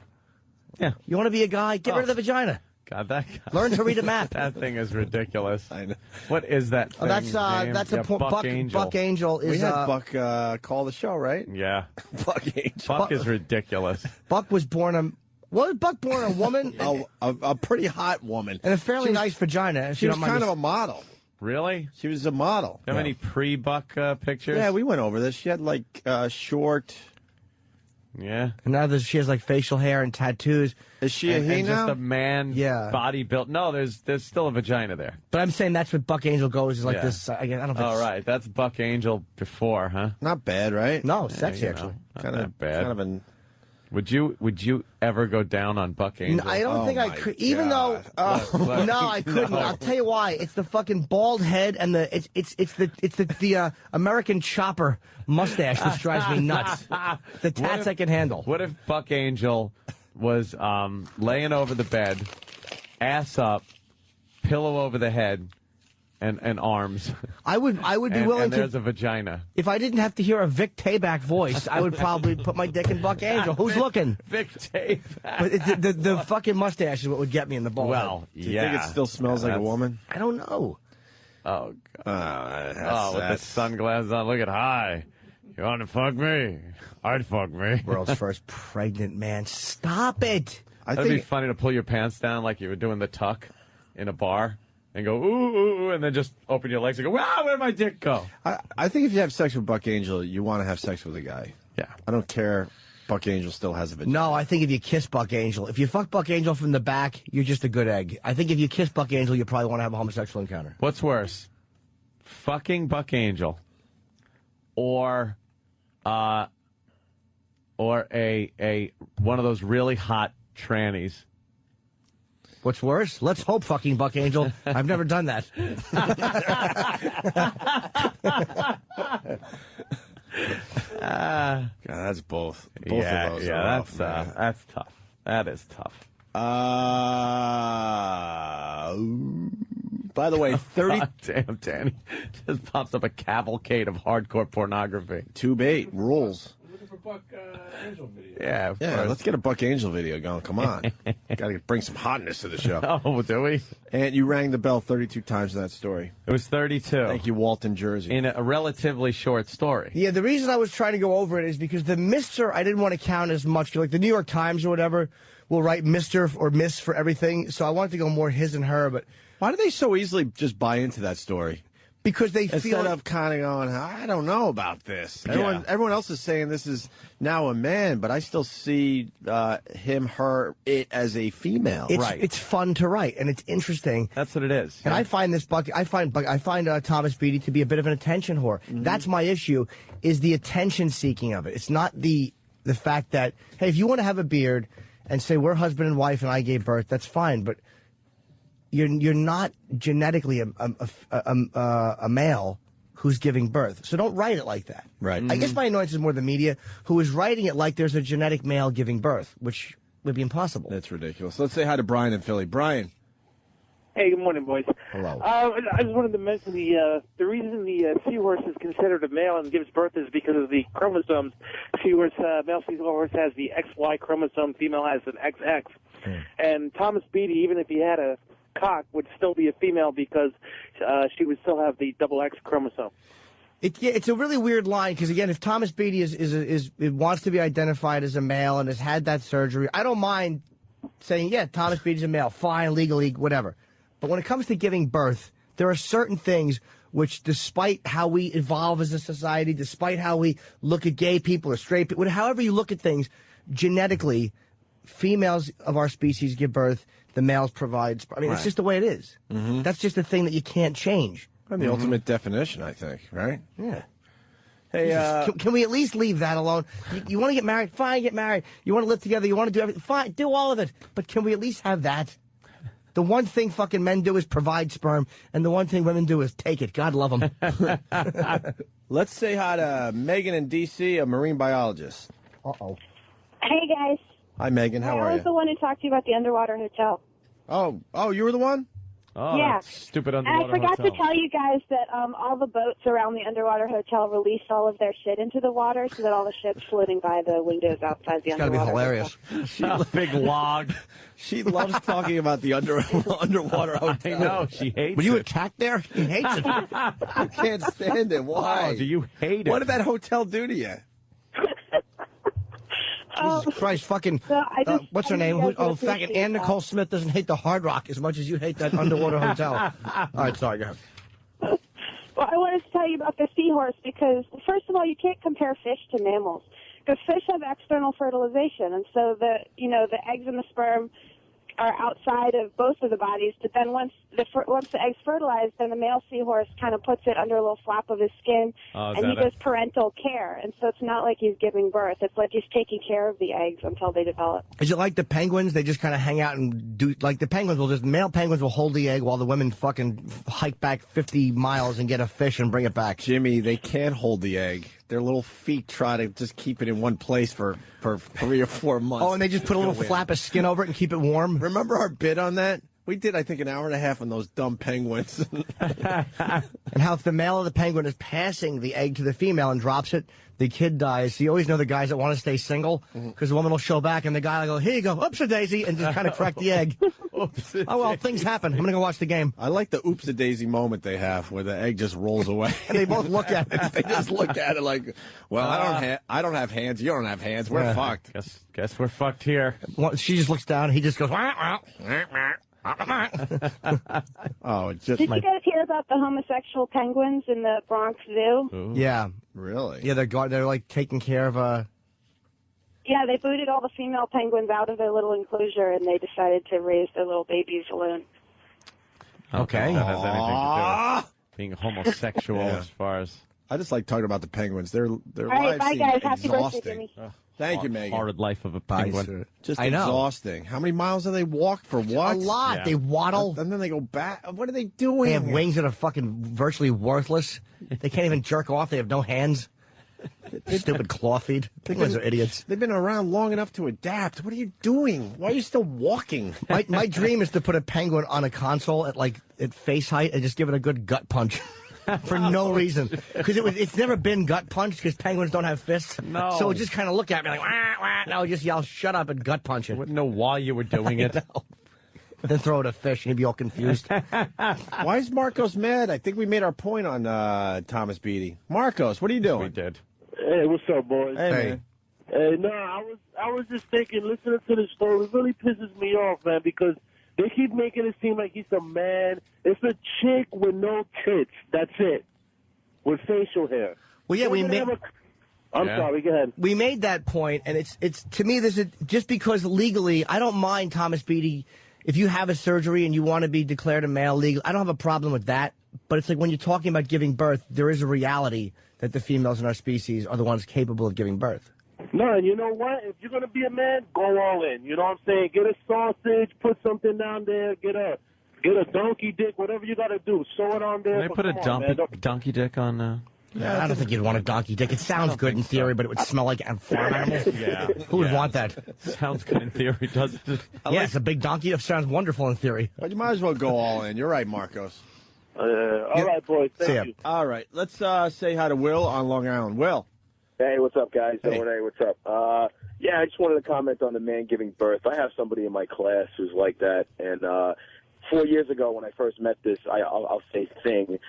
Yeah. You want to be a guy? Get rid of the vagina. God, that guy. Learn to read a map. That thing is ridiculous. I know. What is that thing, that's a Buck Angel. Buck Angel is. We had Buck call the show, right? Yeah. Buck Angel. Buck is ridiculous. Buck was born Was Buck born a woman? a pretty hot woman. And a fairly nice vagina. She was kind of a model. Really? She was a model. Do you have any pre-Buck pictures? Yeah, we went over this. She had like short. Yeah. And now she has like facial hair and tattoos. Is she and now? just a man body built? No, there's still a vagina there. But I'm saying that's what Buck Angel goes is like this. I don't know if it's... All right, that's Buck Angel before, huh? Not bad, right? No, sexy actually. Kind of bad. Kind of an... Would you ever go down on Buck Angel? I don't think I could. Even though, no, I couldn't. No. I'll tell you why. It's the fucking bald head and it's the American chopper mustache which drives me nuts. The tats I can handle. What if Buck Angel was laying over the bed, ass up, pillow over the head, and arms? I would be willing and to. There's a vagina. If I didn't have to hear a Vic Tayback voice, I would probably put my dick in Buck Angel. Who's looking? Vic Tayback. But the fucking mustache is what would get me in the ball. Well, do you think it still smells like a woman? I don't know. Oh, God. With the sunglasses on, look at hi. You want to fuck me? I'd fuck me. World's first pregnant man. Stop it. That'd be funny to pull your pants down like you were doing the tuck in a bar. And go, ooh, ooh, ooh, and then just open your legs and go, wow, where'd my dick go? I think if you have sex with Buck Angel, you want to have sex with a guy. Yeah. I don't care. Buck Angel still has a vagina. No, I think if you kiss Buck Angel, if you fuck Buck Angel from the back, you're just a good egg. I think if you kiss Buck Angel, you probably want to have a homosexual encounter. What's worse? Fucking Buck Angel or a one of those really hot trannies. What's worse? Let's hope fucking Buck Angel. I've never done that. God, that's both. Both of those are rough, that's tough. That is tough. By the way, 30... Damn, Danny. Just pops up a cavalcade of hardcore pornography. Tube 8 rules. Looking for Buck Angel video. Yeah, of course. Let's get a Buck Angel video going. Come on. Got to bring some hotness to the show. Oh, do we? And you rang the bell 32 times in that story. It was 32. Thank you, Walton, Jersey. In a relatively short story. Yeah, the reason I was trying to go over it is because the Mr. I didn't want to count as much. Like the New York Times or whatever will write Mr. or Miss for everything. So I wanted to go more his and her. But why do they so easily just buy into that story? Because they Instead feel of kind of going, I don't know about this. Everyone else is saying this is now a man, but I still see him, her, it as a female. It's fun to write and it's interesting. That's what it is. And I find this I find Thomas Beatty to be a bit of an attention whore. Mm-hmm. That's my issue, is the attention seeking of it. It's not the fact that, hey, if you want to have a beard and say we're husband and wife and I gave birth, that's fine, but you're not genetically a male who's giving birth. So don't write it like that. Right. I guess my annoyance is more the media, who is writing it like there's a genetic male giving birth, which would be impossible. That's ridiculous. Let's say hi to Brian in Philly. Brian. Hey, good morning, boys. Hello. I just wanted to mention the reason the seahorse is considered a male and gives birth is because of the chromosomes. Male seahorse has the XY chromosome, female has an XX. And Thomas Beatty, even if he had a cock, would still be a female because she would still have the double X chromosome. It's a really weird line because, again, if Thomas Beatty wants to be identified as a male and has had that surgery, I don't mind saying, yeah, Thomas Beatty's a male, fine, legally, whatever. But when it comes to giving birth, there are certain things which, despite how we evolve as a society, despite how we look at gay people or straight people, however you look at things, genetically, females of our species give birth, the males provide. I mean, it's just the way it is. Mm-hmm. That's just a thing that you can't change. And the ultimate definition, I think, right? Yeah. Hey, can we at least leave that alone? You want to get married? Fine, get married. You want to live together? You want to do everything? Fine, do all of it. But can we at least have that? The one thing fucking men do is provide sperm, and the one thing women do is take it. God love them. Let's say hi to Megan in D.C., a marine biologist. Uh-oh. Hey, guys. Hi, Megan. How are you? I was the one who talked to you about the underwater hotel. Oh, you were the one? Oh, yeah. That stupid underwater hotel. And I forgot hotel. to tell you guys that all the boats around the underwater hotel released all of their shit into the water so that all the ships floating by the windows outside the it's underwater hilarious. A big log. She loves talking about the underwater hotel. I know. She hates Were you it. attacked there? He hates it. I can't stand it. Why? Oh, do you hate it? What did that hotel do to you? Jesus Christ, fucking, what's her name? Fucking Ann Nicole Smith doesn't hate the Hard Rock as much as you hate that underwater hotel. All right, sorry, go ahead. Well, I wanted to tell you about the seahorse because, first of all, you can't compare fish to mammals because fish have external fertilization, and so the eggs and the sperm are outside of both of the bodies. But then once the eggs fertilize, then the male seahorse kind of puts it under a little flap of his skin, and he does parental care. And so it's not like he's giving birth; it's like he's taking care of the eggs until they develop. Is it like the penguins? They just kind of hang out and do like the penguins will just male penguins will hold the egg while the women fucking hike back 50 miles and get a fish and bring it back. Jimmy, they can't hold the egg. Their little feet try to just keep it in one place for 3 or 4 months. Oh, and they just put a little flap of skin over it and keep it warm? Remember our bit on that? We did, I think, an hour and a half on those dumb penguins. And how if the male of the penguin is passing the egg to the female and drops it, the kid dies. So you always know the guys that want to stay single because the woman will show back and the guy will go, here you go, oops-a-daisy, and just kind of crack the egg. Oh, well, things happen. I'm going to go watch the game. I like the oops-a-daisy moment they have where the egg just rolls away. And they both look at it. They just look at it like, well, I don't have hands. You don't have hands. We're fucked. Guess we're fucked here. Well, she just looks down and he just goes, wah, wah. Oh, it's just Did you guys hear about the homosexual penguins in the Bronx Zoo? Ooh. Yeah. Really? Yeah, they're like taking care of Yeah, they booted all the female penguins out of their little enclosure, and they decided to raise their little babies alone. Okay. That has anything to do with being homosexual as far as... I just like talking about the penguins. Their All right, lives bye, seem guys. Happy birthday, exhausting. Jimmy. Thank you, Megan. Horrid life of a penguin. Just I know. exhausting. How many miles do they walk for what? A lot. Yeah. They waddle. And then they go back. What are they doing? They have wings that are fucking virtually worthless. They can't even jerk off. They have no hands. Stupid claw feet. Penguins are idiots. They've been around long enough to adapt. What are you doing? Why are you still walking? My dream is to put a penguin on a console at face height and just give it a good gut punch. For no reason. Because it's never been gut punch because penguins don't have fists. No. So it just kind of look at me like, wah, wah. No, just yell, shut up and gut punch it. Wouldn't know why you were doing it. Then throw it a fish and he'd be all confused. Why is Marcos mad? I think we made our point on Thomas Beatty. Marcos, what are you doing? We did. Hey, what's up, boys? Hey, man. Hey, no, I was just thinking, listening to the story, it really pisses me off, man, because they keep making it seem like he's a man. It's a chick with no tits. That's it. With facial hair. Well, yeah, I'm sorry, go ahead. We made that point, and it's to me, just because legally, I don't mind Thomas Beatty. If you have a surgery and you want to be declared a male legal, I don't have a problem with that. But it's like when you're talking about giving birth, there is a reality that the females in our species are the ones capable of giving birth. No, and you know what? If you're going to be a man, go all in. You know what I'm saying? Get a sausage, put something down there, get a donkey dick, whatever you got to do. Sew it on there. Can they put a donkey dick on... Yeah, I don't think you'd want a donkey dick. It sounds good in theory, but it would smell like a farm animal. Yeah. Who would want that? Sounds good in theory, doesn't it? Yeah, it's a big donkey. It sounds wonderful in theory. But you might as well go all in. You're right, Marcos. All right, boys. Thank you. All right. Let's say hi to Will on Long Island. Will. Hey, what's up, guys? Hey. Hey, what's up? Yeah, I just wanted to comment on the man giving birth. I have somebody in my class who's like that, and 4 years ago when I first met this, I'll say thing,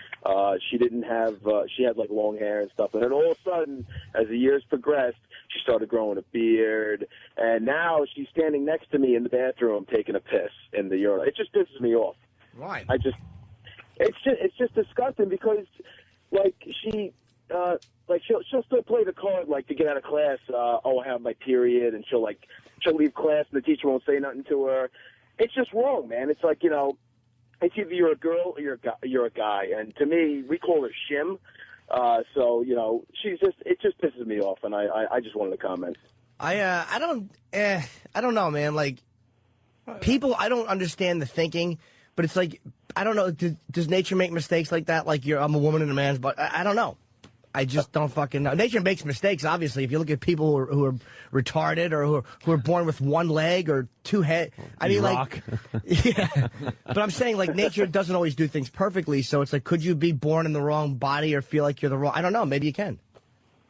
she didn't have, she had like long hair and stuff, and then all of a sudden, as the years progressed, she started growing a beard, and now she's standing next to me in the bathroom taking a piss in the urinal. It just pisses me off. Right. It's just disgusting because, like, she'll still play the card, like, to get out of class, I have my period, and she'll leave class and the teacher won't say nothing to her. It's just wrong, man. It's like, it's either you're a girl or you're a guy. And to me, we call her Shim. So, it just pisses me off, and I just wanted to comment. I don't know, man. Like, people, I don't understand the thinking, but it's like, I don't know, does nature make mistakes like that? Like, I'm a woman in a man's butt? I don't know. I just don't fucking know. Nature makes mistakes, obviously. If you look at people who are retarded or who are born with one leg or two heads. I mean, like, yeah. But I'm saying, like, nature doesn't always do things perfectly. So it's like, could you be born in the wrong body or feel like you're the wrong? I don't know. Maybe you can.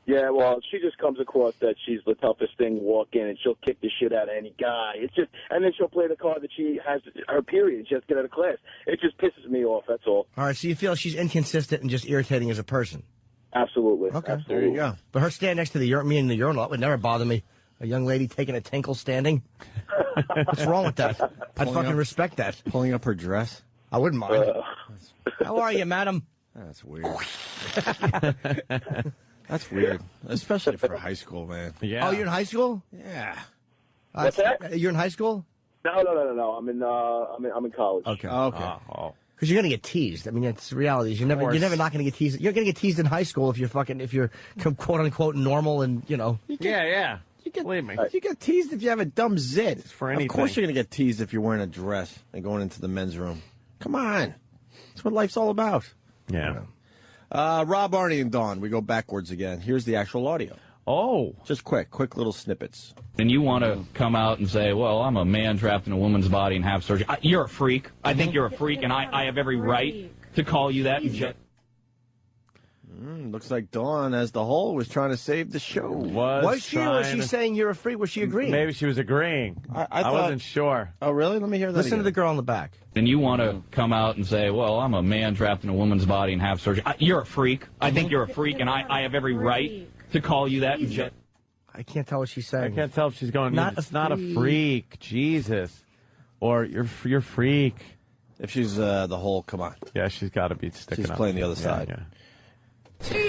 Yeah, well, she just comes across that she's the toughest thing to walk in, and she'll kick the shit out of any guy. It's just, and then she'll play the card that she has her period. She has to get out of class. It just pisses me off. That's all. All right. So you feel she's inconsistent and just irritating as a person. Absolutely. Okay. Absolutely. There you go. But her stand next to me in the urinal, that would never bother me. A young lady taking a tinkle standing. What's wrong with that? I'd fucking respect that. Pulling up her dress. I wouldn't mind. How are you, madam? That's weird. That's weird, especially for high school, man. Yeah. Oh, you're in high school? Yeah. What's that? You're in high school? No. I'm in college. Okay. Okay. Because you're gonna get teased. I mean, it's the reality. You're never not gonna get teased. You're gonna get teased in high school if you're quote unquote normal and Yeah. Believe me. You get teased if you have a dumb zit. For anything. Of course you're going to get teased if you're wearing a dress and going into the men's room. Come on. That's what life's all about. Yeah. Rob, Arnie, and Dawn. We go backwards again. Here's the actual audio. Oh. Just quick little snippets. And you want to come out and say, well, I'm a man trapped in a woman's body and have surgery. You're a freak. I think you're a freak, and I have every right to call you that. Looks like Dawn, as the whole, was trying to save the show. Was she or was she saying you're a freak? Was she agreeing? Maybe she was agreeing. I wasn't sure. Oh, really? Let me hear that Listen again. to the girl in the back. And you want to come out and say, well, I'm a man trapped in a woman's body and have surgery. You're a freak. I think you're a freak, and I have every right to call you that. I can't tell what she's saying. I can't tell if she's going, Not a freak. Jesus. Or you're freak. If she's the whole, come on. Yeah, she's got to be sticking She's up. playing the other side. Yeah.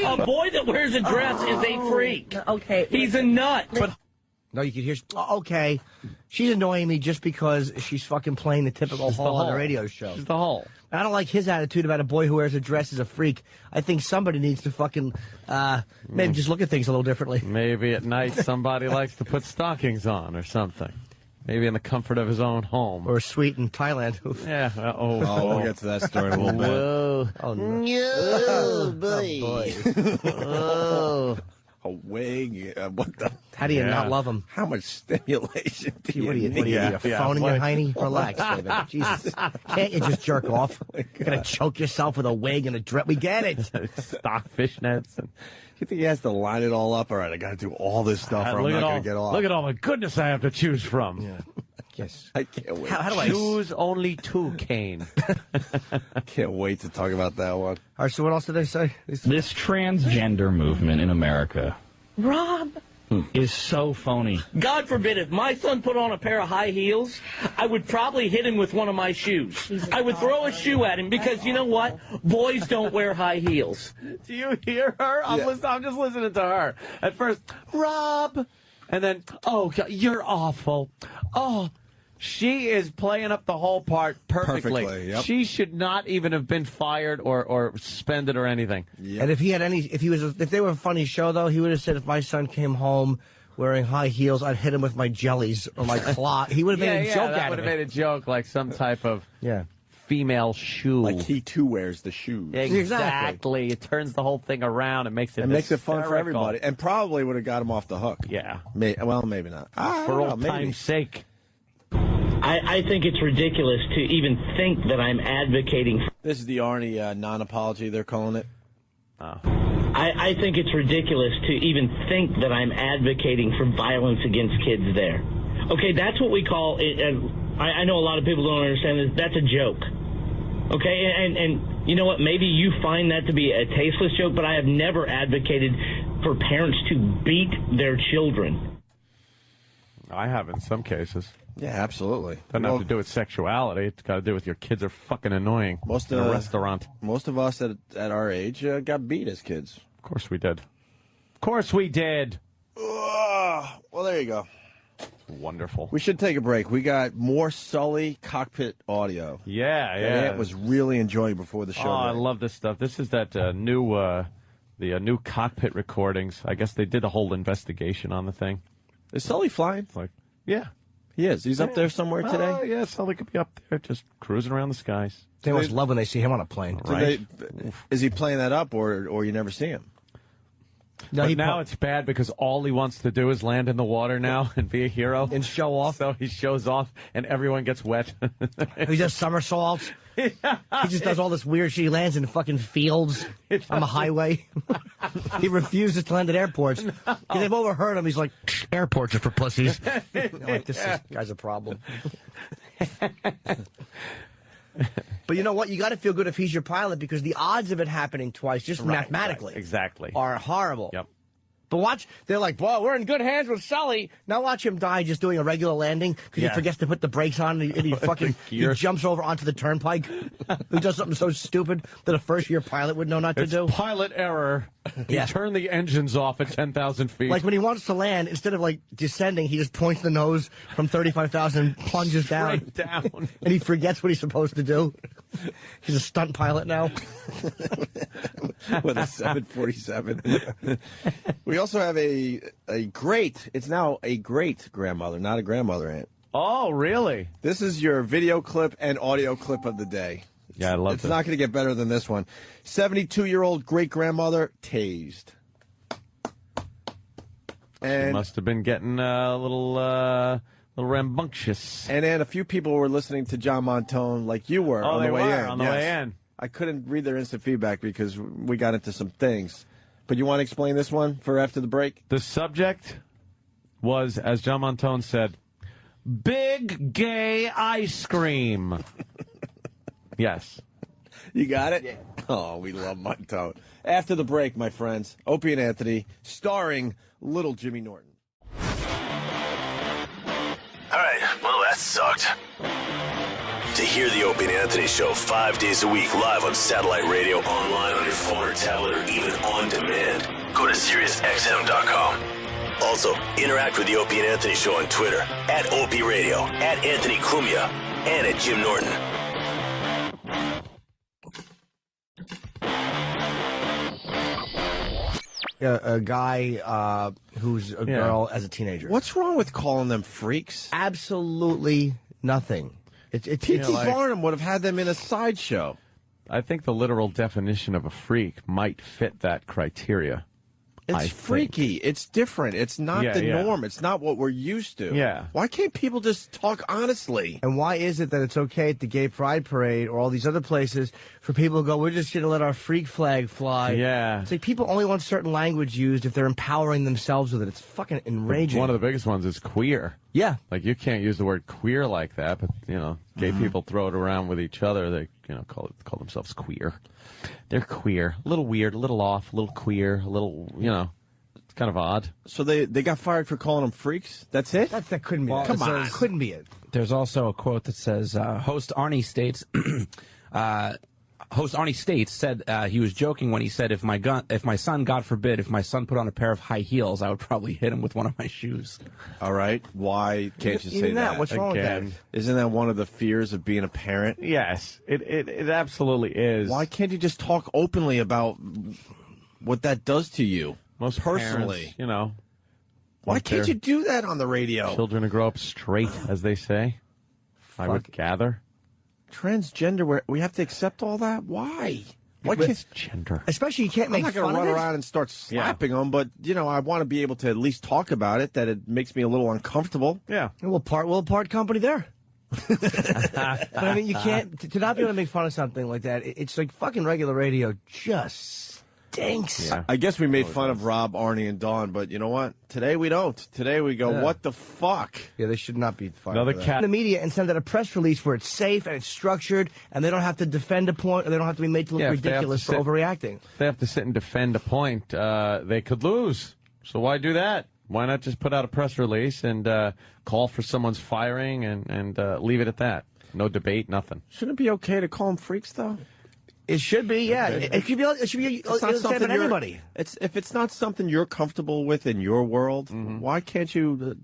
A boy that wears a dress is a freak. Okay. He's a nut. No, you can hear. Okay, she's annoying me just because she's fucking playing the typical hole on the radio show. She's the whole. I don't like his attitude about a boy who wears a dress is a freak. I think somebody needs to fucking maybe just look at things a little differently. Maybe at night somebody likes to put stockings on or something. Maybe in the comfort of his own home. Or a suite in Thailand. Yeah. We'll get to that story in a little bit. Whoa. Oh, no. Oh, boy. Oh. A wig. What the? How do you not love him? How much stimulation do you What are you, need? a phone in your hiney? Relax, baby. Jesus. Can't you just jerk off? You're going to choke yourself with a wig and a dress. We get it. Stock fishnets. And You think he has to line it all up? All right, I got to do all this stuff or I'm not going to get off. Look at all the goodness I have to choose from. Yeah. Yes. I can't wait. How do I choose only two, Kane? Can't wait to talk about that one. All right, so what else did they say? This transgender movement in America Rob. is so phony. God forbid, if my son put on a pair of high heels, I would probably hit him with one of my shoes. I would throw a shoe at him because, you know what? Boys don't wear high heels. Do you hear her? I'm just listening to her. At first, Rob. And then, oh, God, you're awful. Oh, she is playing up the whole part perfectly. Yep. She should not even have been fired or suspended or anything. Yep. And if they were a funny show, though, he would have said if my son came home wearing high heels, I'd hit him with my jellies or my claw. He would have made a joke that out would of have it. made a joke, like some type of female shoe. Like he, too, wears the shoes. Exactly. It turns the whole thing around and makes it It makes it fun for hysterical. everybody. And probably would have got him off the hook. Yeah. Well, maybe not. For old time's sake. I think it's ridiculous to even think that I'm advocating for... This is the Arnie non-apology, they're calling it. I think it's ridiculous to even think that I'm advocating for violence against kids there. Okay, that's what we call it. I know a lot of people don't understand this. That's a joke. Okay, and you know what? Maybe you find that to be a tasteless joke, but I have never advocated for parents to beat their children. I have in some cases. Yeah, absolutely. Doesn't have to do with sexuality. It's got to do with your kids are fucking annoying in a restaurant. Most of us at our age got beat as kids. Of course we did. Of course we did. Well, there you go. Wonderful. We should take a break. We got more Sully cockpit audio. Yeah. It was really enjoying before the show. I love this stuff. This is that new cockpit recordings. I guess they did a whole investigation on the thing. Is Sully flying? Yeah. He is. He's up there somewhere today? Yeah, Sully could be up there just cruising around the skies. They must love when they see him on a plane. Right. Is he playing that up or you never see him? No, now it's bad because all he wants to do is land in the water now and be a hero. And show off. So he shows off and everyone gets wet. He does somersaults. He just does all this weird shit. He lands in fucking fields on the highway. He refuses to land at airports. Because they've overheard him. He's like, airports are for pussies. Like, this guy's a problem. But you know what? You got to feel good if he's your pilot because the odds of it happening twice, just mathematically, exactly, are horrible. Yep. But watch, they're like, well, we're in good hands with Sully. Now watch him die just doing a regular landing because he forgets to put the brakes on and he fucking he jumps over onto the turnpike. He does something so stupid that a first-year pilot would know not to do. Pilot error. He turned the engines off at 10,000 feet. Like when he wants to land, instead of like descending, he just points the nose from 35,000, plunges down. down. And he forgets what he's supposed to do. He's a stunt pilot now. With a 747. We also have a great, it's now a great grandmother, not a grandmother, Aunt. Oh, really? This is your video clip and audio clip of the day. Yeah, I love it. It's not going to get better than this one. 72-year-old great-grandmother tased. And she must have been getting a little rambunctious. And a few people were listening to John Montone like you were on the way in. On the way in. I couldn't read their instant feedback because we got into some things. But you want to explain this one for after the break? The subject was, as John Montone said, big gay ice cream. Yes. You got it? Yeah. Oh, we love Montone. After the break, my friends, Opie and Anthony, starring little Jimmy Norton. All right, well, that sucked. To hear the Opie and Anthony Show 5 days a week live on satellite radio, online on your phone or tablet, or even on demand, go to SiriusXM.com. Also, interact with the Opie and Anthony Show on Twitter, at Opie Radio, at Anthony Cumia, and at Jim Norton. A guy who's a girl as a teenager. What's wrong with calling them freaks? Absolutely nothing. P.T. Barnum would have had them in a sideshow. I think the literal definition of a freak might fit that criteria. It's freaky. It's different. It's not the norm. It's not what we're used to. Yeah. Why can't people just talk honestly? And why is it that it's okay at the Gay Pride Parade or all these other places for people to go, we're just going to let our freak flag fly? Yeah. It's like people only want certain language used if they're empowering themselves with it. It's fucking enraging. One of the biggest ones is queer. Yeah. Like, you can't use the word queer like that, but, you know, gay people throw it around with each other. They, you know, call themselves queer. They're queer. A little weird, a little off, a little queer, a little, you know. Kind of odd. So they got fired for calling them freaks? That's it? That couldn't be it. Come on. Couldn't be it. There's also a quote that says, host Arnie states, said he was joking when he said, if my son, God forbid, if my son put on a pair of high heels, I would probably hit him with one of my shoes. All right. Why can't you say that? What's wrong with that? Isn't that one of the fears of being a parent? Yes, it absolutely is. Why can't you just talk openly about what that does to you? Most personally, parents, you know. Why can't you do that on the radio? Children to grow up straight, as they say. I would gather. Transgender, we have to accept all that? Why? Why can't gender? Especially you can't make fun of it. I'm not going to run around and start slapping them, but, you know, I want to be able to at least talk about it, that it makes me a little uncomfortable. Yeah. We'll part company there. But I mean, you can't, to not be able to make fun of something like that, it's like fucking regular radio just stinks. Yeah. I guess we made fun of Rob, Arnie, and Dawn, but you know what? Today we don't. Today we go, what the fuck? Yeah, they should not be fired. Another cat. The media and send out a press release where it's safe and it's structured, and they don't have to defend a point, or they don't have to be made to look ridiculous for overreacting. If they have to sit and defend a point, they could lose. So why do that? Why not just put out a press release and call for someone's firing and leave it at that? No debate, nothing. Shouldn't it be okay to call them freaks, though? It should be, yeah. It should be. It should be. It's not something anybody. If it's not something you're comfortable with in your world, why can't you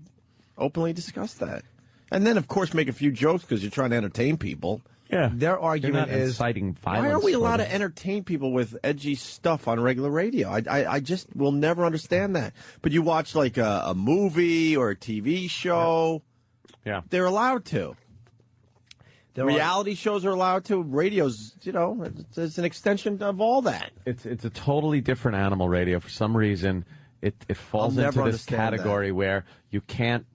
openly discuss that? And then, of course, make a few jokes because you're trying to entertain people. Yeah. Their argument is inciting violence. Why are we allowed to entertain people with edgy stuff on regular radio? I just will never understand that. But you watch like a movie or a TV show. Yeah. They're allowed to. Reality shows are allowed to. Radio's, you know, it's an extension of all that. It's a totally different animal, radio. For some reason, it falls into this category where you can't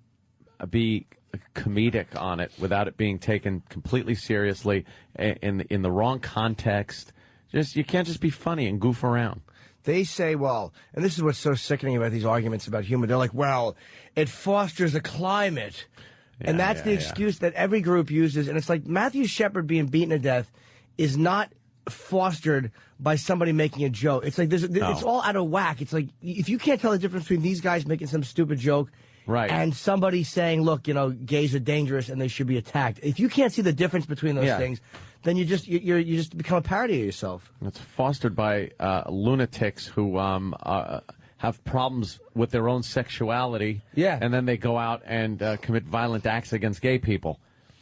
be comedic on it without it being taken completely seriously in the wrong context. You can't just be funny and goof around. They say, well, and this is what's so sickening about these arguments about humor. They're like, well, it fosters a climate. And that's the excuse that every group uses. And it's like Matthew Shepard being beaten to death is not fostered by somebody making a joke. It's like it's all out of whack. It's like if you can't tell the difference between these guys making some stupid joke and somebody saying, look, gays are dangerous and they should be attacked. If you can't see the difference between those things, then you just become a parody of yourself. It's fostered by lunatics who have problems with their own sexuality. Yeah. And then they go out and commit violent acts against gay people.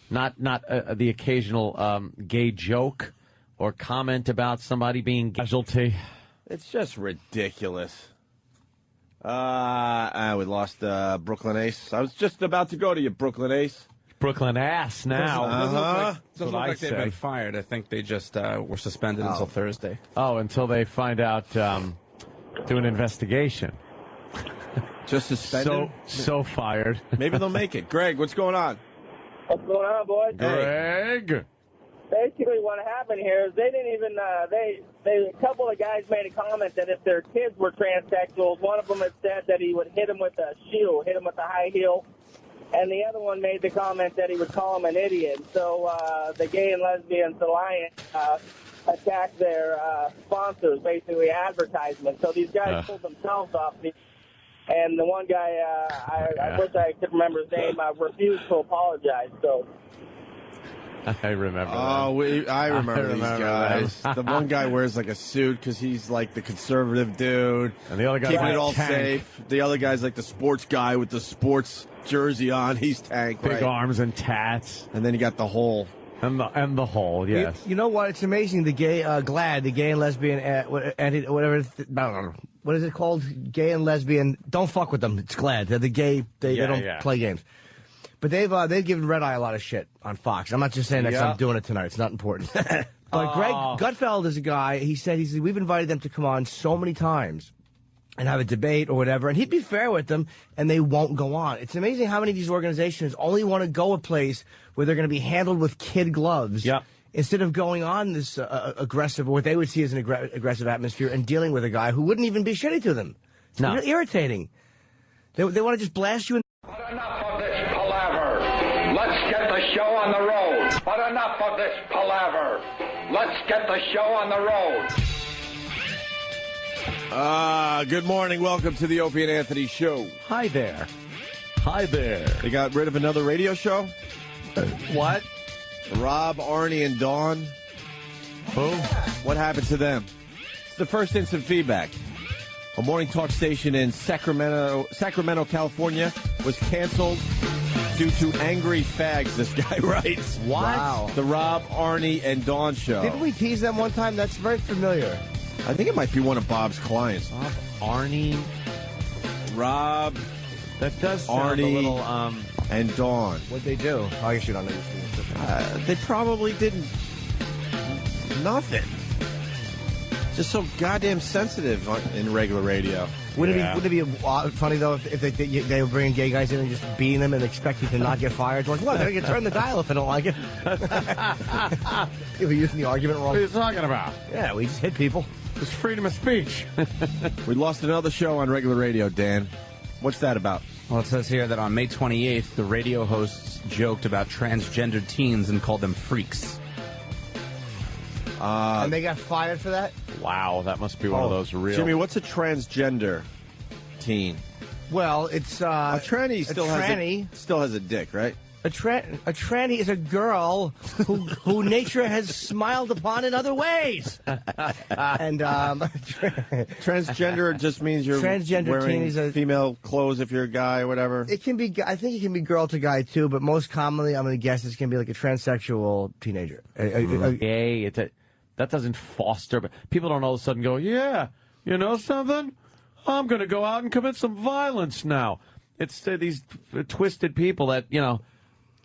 Not the occasional gay joke or comment about somebody being casualty. It's just ridiculous. We lost Brooklyn Ace. I was just about to go to you, Brooklyn Ace. Brooklyn ass now. Doesn't look like they've been fired. I think they just were suspended until Thursday. Oh, until they find out, do an investigation. Just suspended? So fired. Maybe they'll make it. Greg, what's going on? What's going on, boys? Greg. Basically, what happened here is they didn't even, a couple of guys made a comment that if their kids were transsexuals, one of them had said that he would hit them with a shoe, hit them with a high heel, and the other one made the comment that he would call him an idiot. So the Gay and Lesbians Alliance attacked their sponsors, basically advertisements. So these guys pulled themselves off. And the one guy, I wish I could remember his name, refused to apologize. So. I remember that. I remember these guys. The one guy wears like a suit because he's like the conservative dude. And the other guy's keeping like it all Tank. safe. The other guy's like the sports guy with the sports jersey on. He's Tank. Big arms and tats. And then you got the hole. And the hole, yes. You know what? It's amazing. The gay, GLAAD, the gay and lesbian, whatever, what is it called? Gay and lesbian. Don't fuck with them. It's GLAAD. They're the gay. They don't play games. But they've given Red Eye a lot of shit on Fox. I'm not just saying that 'cause I'm doing it tonight. It's not important. But Greg Gutfeld is a guy. He said we've invited them to come on so many times and have a debate or whatever, and he'd be fair with them, and they won't go on. It's amazing how many of these organizations only want to go a place where they're going to be handled with kid gloves. Yep. Instead of going on this aggressive, or what they would see as an aggressive atmosphere, and dealing with a guy who wouldn't even be shitty to them. It's really irritating. They want to just blast you. But enough of this palaver. Let's get the show on the road. But enough of this palaver. Let's get the show on the road. Good morning. Welcome to the Opie and Anthony show. Hi there. Hi there. They got rid of another radio show? What? Rob, Arnie, and Dawn. Who? What happened to them? It's the first instant feedback. A morning talk station in Sacramento, California was canceled due to angry fags, this guy writes. What? Wow. The Rob, Arnie, and Dawn show. Didn't we tease them one time? That's very familiar. I think it might be one of Bob's clients. Arnie. Rob. That does sound Arnie, a little, and Dawn. What'd they do? I guess you don't know. They probably didn't. Nothing. Just so goddamn sensitive in regular radio. Wouldn't it be funny, though, if they were bringing gay guys in and just beating them and expecting to not get fired? Like, well, they're going to turn the dial if I don't like it. We're using the argument wrong. What are you talking about? Yeah, we just hit people. It's freedom of speech. We lost another show on regular radio, Dan. What's that about? Well, it says here that on May 28th, the radio hosts joked about transgendered teens and called them freaks. And they got fired for that? Wow, that must be one of those real... Jimmy, what's a transgender teen? Well, it's a tranny still has a dick, right? A tranny is a girl who nature has smiled upon in other ways. And transgender just means you're wearing female clothes if you're a guy or whatever. It can be. I think it can be girl to guy too, but most commonly, I'm going to guess it's going to be like a transsexual teenager. Gay. That doesn't foster. But people don't all of a sudden go, yeah, you know something? I'm going to go out and commit some violence now. It's these twisted people that,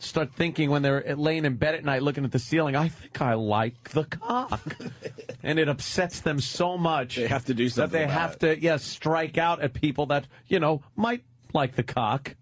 start thinking when they're laying in bed at night looking at the ceiling, I think I like the cock. And it upsets them so much. They have to do something that they have to, strike out at people that, might like the cock.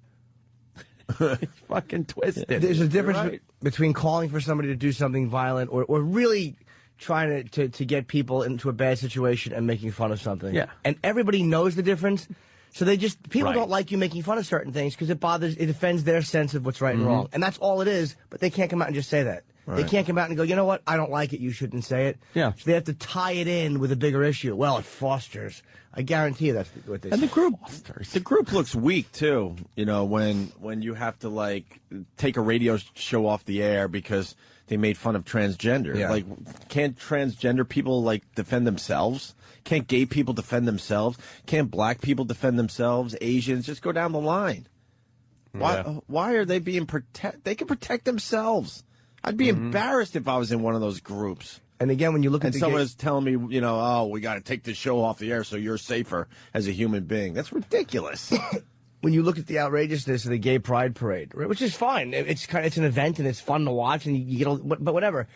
It's fucking twisted. There's a difference between calling for somebody to do something violent or really trying to get people into a bad situation and making fun of something. Yeah. And everybody knows the difference. So people don't like you making fun of certain things because it offends their sense of what's right and wrong. And that's all it is, but they can't come out and just say that. They can't come out and go, you know what, I don't like it, you shouldn't say it. Yeah. So they have to tie it in with a bigger issue. Well, it fosters. I guarantee you that's what they say. And the group looks weak too. You know, when you have to like take a radio show off the air because they made fun of transgender. Yeah. Like, can't transgender people like defend themselves? Can't gay people defend themselves? Can't black people defend themselves? Asians, just go down the line. Why are they being They can protect themselves. I'd be embarrassed if I was in one of those groups. And again, when you look at someone is telling me, you know, oh, we got to take this show off the air so you're safer as a human being. That's ridiculous. When you look at the outrageousness of the gay pride parade, right, which is fine. It's an event and it's fun to watch and you get, but whatever.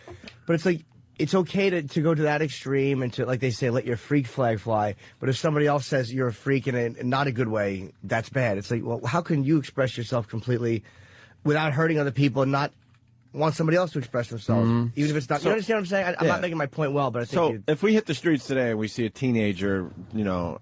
But it's like, it's okay to go to that extreme and to, like they say, let your freak flag fly. But if somebody else says you're a freak in a not a good way, that's bad. It's like, well, how can you express yourself completely without hurting other people and not want somebody else to express themselves, even if it's not. You understand what I'm saying? I'm not making my point well, but I think. So if we hit the streets today and we see a teenager, you know,